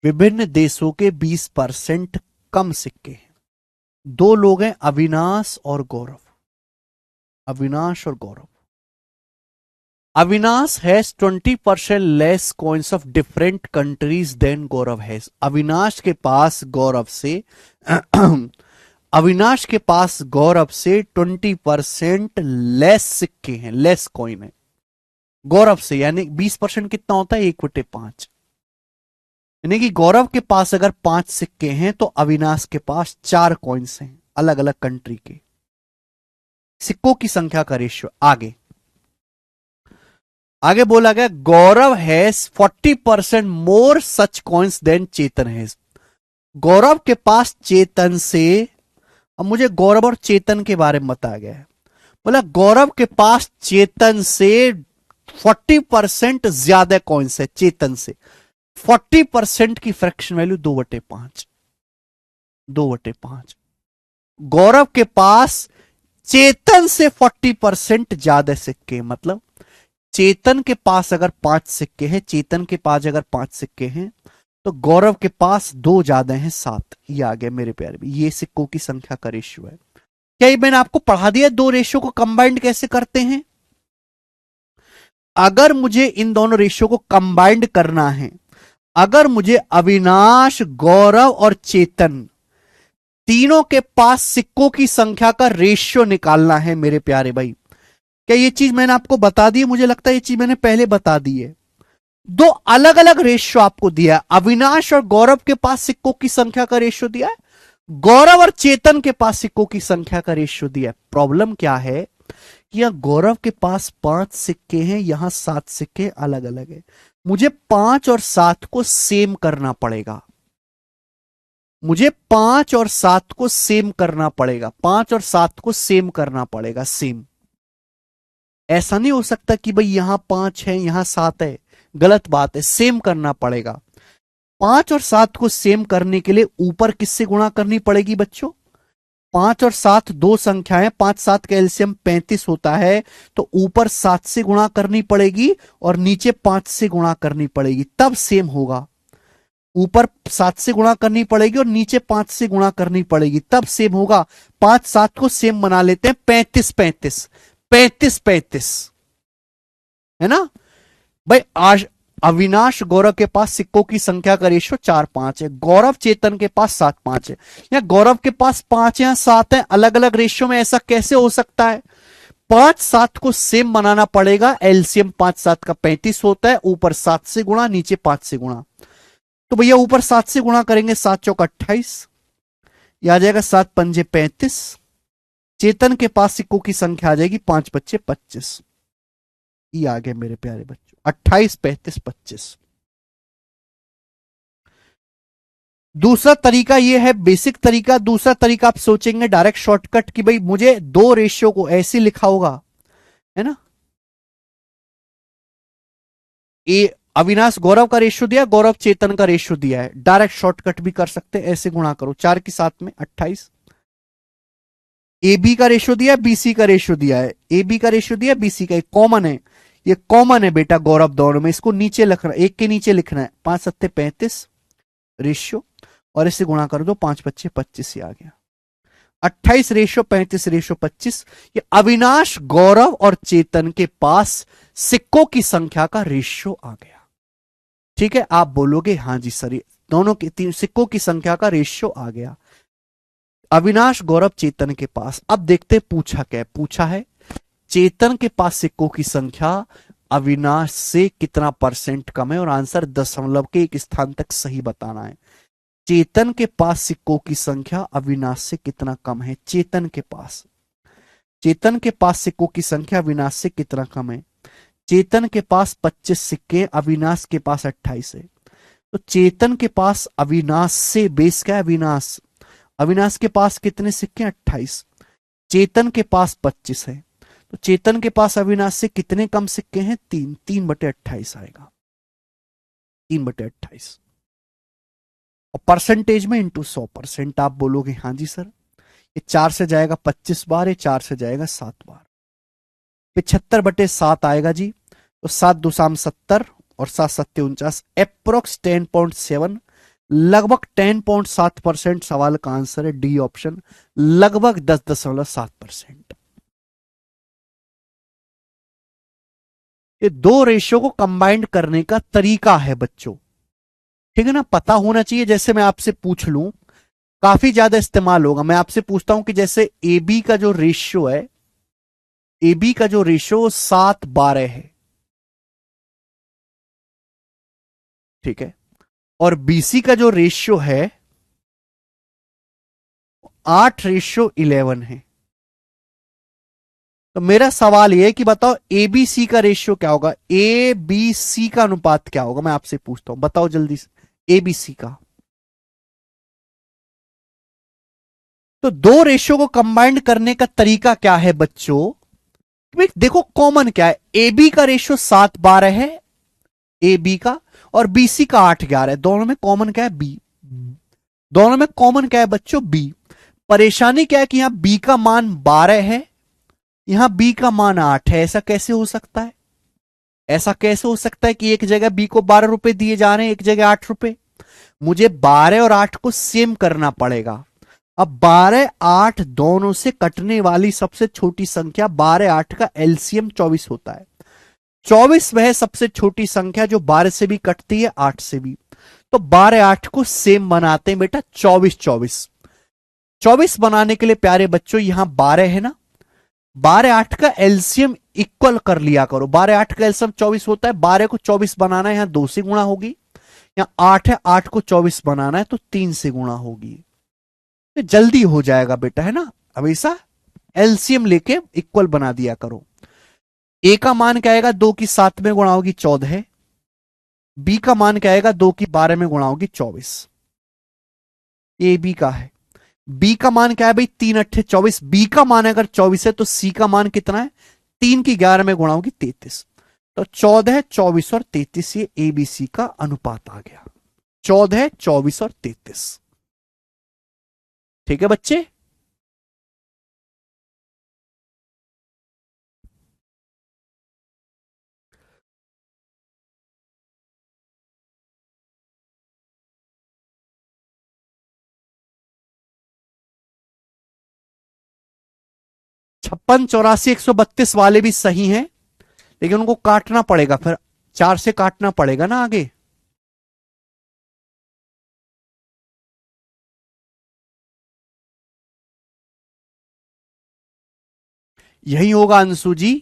विभिन्न देशों के 20% कम सिक्के हैं। दो लोग हैं, अविनाश और गौरव। अविनाश और Gaurav. Avinash has 20% less coins of different countries than Gaurav has. Avinash के पास गौरव से अविनाश के पास गौरव से 20% लेस सिक्के हैं, लेस कॉइन है गौरव से। यानी 20% कितना होता है? 1/5। यानी कि गौरव के पास अगर 5 सिक्के हैं तो अविनाश के पास 4 कॉइन्स हैं, अलग अलग कंट्री के। सिक्कों की संख्या का रेशियो। आगे आगे बोला गया Gaurav has 40% more such coins than Chetan has. Gaurav के पास चेतन से अब मुझे गौरव और चेतन के बारे में बताया गया है। बोला गौरव के पास चेतन से 40% ज्यादा कॉइन्स है, चेतन से 40% की फ्रैक्शन वैल्यू 2/5, 2/5। गौरव के पास चेतन से 40% ज्यादा सिक्के, मतलब चेतन के पास अगर 5 सिक्के हैं, चेतन के पास अगर 5 सिक्के हैं तो गौरव के पास 2 ज्यादा हैं, 7। ये आ गया मेरे प्यारे, ये सिक्कों की संख्या का रेशियो है। क्या ये मैंने आपको पढ़ा दिया दो रेशियो को कंबाइंड कैसे करते हैं? अगर मुझे इन दोनों रेशियो को कंबाइंड करना है, अगर मुझे अविनाश, गौरव और चेतन तीनों के पास सिक्कों की संख्या का रेशियो निकालना है मेरे प्यारे भाई, क्या ये चीज मैंने आपको बता दी? मुझे लगता है ये चीज मैंने पहले बता दी है। दो अलग अलग रेशियो आपको दिया है, अविनाश और गौरव के पास सिक्कों की संख्या का रेशियो दिया है, गौरव और चेतन के पास सिक्कों की संख्या का रेशियो दिया है। प्रॉब्लम क्या है कि यहां गौरव के पास 5 सिक्के हैं, यहां 7 सिक्के अलग अलग है। मुझे 5 और 7 को सेम करना पड़ेगा, मुझे 5 और 7 को सेम करना पड़ेगा, 5 और 7 को सेम करना पड़ेगा, सेम। ऐसा नहीं हो सकता कि भाई यहां 5 है यहां 7 है, गलत बात है, सेम करना पड़ेगा। 5 और 7 को सेम करने के लिए ऊपर किससे गुणा करनी पड़ेगी बच्चों? 5 और 7 दो संख्याएं, 5 7 का एलसीएम 35 होता है, तो ऊपर 7 से गुणा करनी पड़ेगी और नीचे 5 से गुणा करनी पड़ेगी, तब सेम होगा। ऊपर 7 से गुणा करनी पड़ेगी और नीचे 5 से गुणा करनी पड़ेगी, तब सेम होगा। 5 7 को सेम बना लेते हैं, 35 35 35 35, है ना भाई? आज अविनाश गौरव के पास सिक्कों की संख्या का रेशियो 4-5 है, गौरव चेतन के पास 7-5 है। या गौरव के पास 5 या 7 है, अलग अलग रेशियो में, ऐसा कैसे हो सकता है? 5 7 को सेम बनाना पड़ेगा, एलसीएम 5 7 का 35 होता है, ऊपर 7 से गुणा नीचे 5 से गुणा। तो भैया ऊपर 7 से गुणा करेंगे, 7 चौक 28, यह आ जाएगा 7 पंजे 35। चेतन के पास सिक्कों की संख्या आ जाएगी 5 बच्चे 25। ये आ गए मेरे प्यारे बच्चों, 28 35 25। दूसरा तरीका ये है, बेसिक तरीका। दूसरा तरीका आप सोचेंगे डायरेक्ट शॉर्टकट कि भाई मुझे दो रेशियो को ऐसे लिखा होगा, है ना? ए अविनाश गौरव का रेशियो दिया, गौरव चेतन का रेशियो दिया है, डायरेक्ट शॉर्टकट भी कर सकते हैं, ऐसे गुणा करो 4 की 7 में 28। ए बी का रेशियो दिया है, बीसी का रेशियो दिया है, ए बी का रेशियो दिया है, बीसी का, कॉमन है, ये कॉमन है बेटा गौरव दोनों में, इसको नीचे लिखना, एक के नीचे लिखना है, 5 7 35 रेशियो, और इसे गुणा कर दो 5 25 25, आ गया 28 रेशियो 35 रेशियो 25। ये अविनाश गौरव और चेतन के पास सिक्कों की संख्या का रेशियो आ गया। ठीक है, आप बोलोगे हाँ जी सर, दोनों के 3 सिक्कों की संख्या का रेशियो आ गया अविनाश गौरव चेतन के पास। अब देखते पूछा क्या है, पूछा है चेतन के पास सिक्कों की संख्या अविनाश से कितना परसेंट कम है, और आंसर दशमलव के एक स्थान तक सही बताना है। चेतन के पास सिक्कों की संख्या अविनाश से कितना कम है? चेतन के पास, चेतन के पास सिक्कों की संख्या अविनाश से कितना कम है? चेतन के पास 25 सिक्के, अविनाश के पास 28 है, तो चेतन के पास अविनाश से बेस क्या है? अविनाश, अविनाश के पास कितने सिक्के? 28। चेतन के पास 25 है, तो चेतन के पास अविनाश से कितने कम सिक्के हैं? 3, 3/28 आएगा, 3/28। और परसेंटेज में इंटू 100%। आप बोलोगे हाँ जी सर, ये 4 से जाएगा 25 बार, ये 4 से जाएगा 7 बार, 75/7 आएगा जी। तो 7 दूसाम 70 और 7 7 49, अप्रोक्स 10.7, लगभग 10.7% सवाल का आंसर है डी ऑप्शन, लगभग 10.7%। ये दो रेशियो को कंबाइंड करने का तरीका है बच्चों, ठीक है ना? पता होना चाहिए। जैसे मैं आपसे पूछ लूं, काफी ज्यादा इस्तेमाल होगा, मैं आपसे पूछता हूं कि जैसे ए बी का जो रेशियो है, ए बी का जो रेशियो 7/12 है, ठीक है, और बीसी का जो रेशियो है 8/11 है। तो मेरा सवाल यह है कि बताओ ए बी सी का रेशियो क्या होगा, ए बी सी का अनुपात क्या होगा? मैं आपसे पूछता हूं, बताओ जल्दी से, ए बी सी का। तो दो रेशियो को कंबाइंड करने का तरीका क्या है बच्चों? देखो कॉमन क्या है, ए बी का रेशियो 7/12 है, ए बी का, और बी सी का 8/11 है। दोनों में कॉमन क्या है? बी। दोनों में कॉमन क्या है बच्चों? बी। परेशानी क्या है कि यहां बी का मान 12 है, यहां बी का मान 8 है। ऐसा कैसे हो सकता है? ऐसा कैसे हो सकता है कि एक जगह बी को 12 रुपए दिए जा रहे हैं, एक जगह 8 रुपए? मुझे 12 और 8 को सेम करना पड़ेगा। अब 12 8 दोनों से कटने वाली सबसे छोटी संख्या 12 8 का एलसीएम 24 होता है। 24 वह सबसे छोटी संख्या जो 12 से भी कटती है, 8 से भी। तो 12 8 को सेम बनाते हैं बेटा, 24 24। 24 बनाने के लिए प्यारे बच्चों यहां 12 है ना, 12 8 का एलसीएम इक्वल कर लिया करो। 12 8 का एलसीएम 24 होता है, 12 को 24 बनाना है, यहां 2 से गुणा होगी। यहां 8 है, 8 को 24 बनाना है तो 3 से गुणा होगी। तो जल्दी हो जाएगा बेटा, है ना। हमेशा एलसीएम लेके इक्वल बना दिया करो। ए का मान क्या आएगा? 2 की 7 में गुणा होगी 14। बी का मान क्या आएगा? 2 की 12 में गुणा होगी 24। ए बी का है। बी का मान क्या है भाई? 3 8 24। बी का मान अगर 24 है तो सी का मान कितना है? 3 की 11 में गुणा होगी 33। तो 14 24 और 33, ये एबीसी का अनुपात आ गया। 14 24 और 33। ठीक है बच्चे। छप्पन 84 132 वाले भी सही हैं, लेकिन उनको काटना पड़ेगा, फिर 4 से काटना पड़ेगा ना आगे। यही होगा अंशु जी।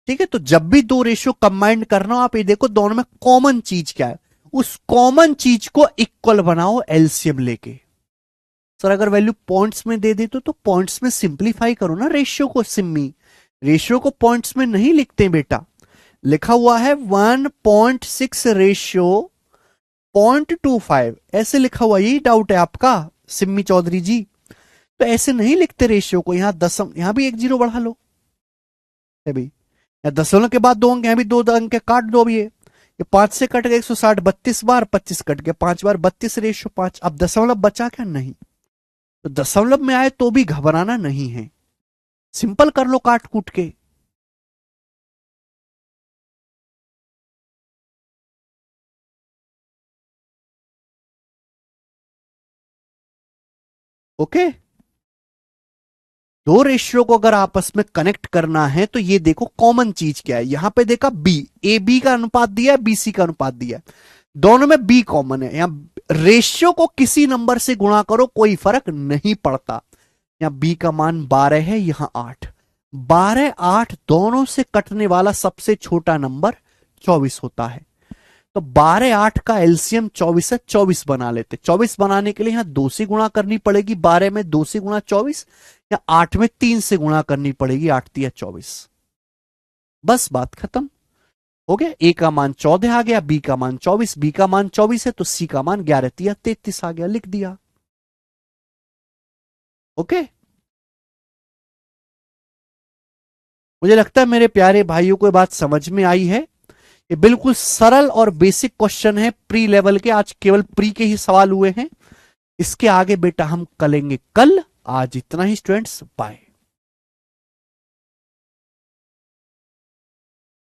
ठीक है, तो जब भी दो रेशियो कंबाइंड करना हो, आप ये देखो दोनों में कॉमन चीज क्या है, उस कॉमन चीज को इक्वल बनाओ एलसीएम लेके। सर अगर वैल्यू पॉइंट्स में दे दे तो पॉइंट्स में सिंप्लीफाई करो ना रेशियो को। सिम्मी रेशियो को पॉइंट्स में नहीं लिखते बेटा, लिखा हुआ है 1.6 रेशियो 0.25, ऐसे लिखा हुआ। यही डाउट है आपका सिम्मी चौधरी जी? तो ऐसे नहीं लिखते रेशियो को। यहां दशम, यहां भी एक जीरो बढ़ा लो भाई, दशमलव के बाद 2 अंक, यहां भी 2 अंक काट दो। अब ये 5 से कट गए 160, 32 बार 25 कट गए 5 बार 32 रेशियो 5। अब दशमलव बचा क्या? नहीं। तो दशमलव में आए तो भी घबराना नहीं है, सिंपल कर लो काट कूट के। ओके। दो रेशियो को अगर आपस में कनेक्ट करना है तो ये देखो कॉमन चीज क्या है। यहां पे देखा बी, ए बी का अनुपात दिया है, बी सी का अनुपात दिया है, दोनों में बी कॉमन है। यहां रेशियो को किसी नंबर से गुणा करो, कोई फर्क नहीं पड़ता। यहां बी का मान 12 है, यहां 8। 12 8 दोनों से कटने वाला सबसे छोटा नंबर 24 होता है। तो 12 8 का एलसीएम 24 है, 24 बना लेते। 24 बनाने के लिए यहां 2 से गुणा करनी पड़ेगी, 12 में 2 से गुणा 24, या 8 में 3 से गुणा करनी पड़ेगी, 8 3 24। बस बात खत्म हो गया। ए का मान 14 आ गया, बी का मान 24, बी का मान 24 है तो सी का मान 11 3 33 आ गया, लिख दिया। ओके। मुझे लगता है मेरे प्यारे भाइयों को बात समझ में आई है। ये बिल्कुल सरल और बेसिक क्वेश्चन है प्री लेवल के, आज केवल प्री के ही सवाल हुए हैं। इसके आगे बेटा हम करेंगे कल। आज इतना ही स्टूडेंट्स, बाय।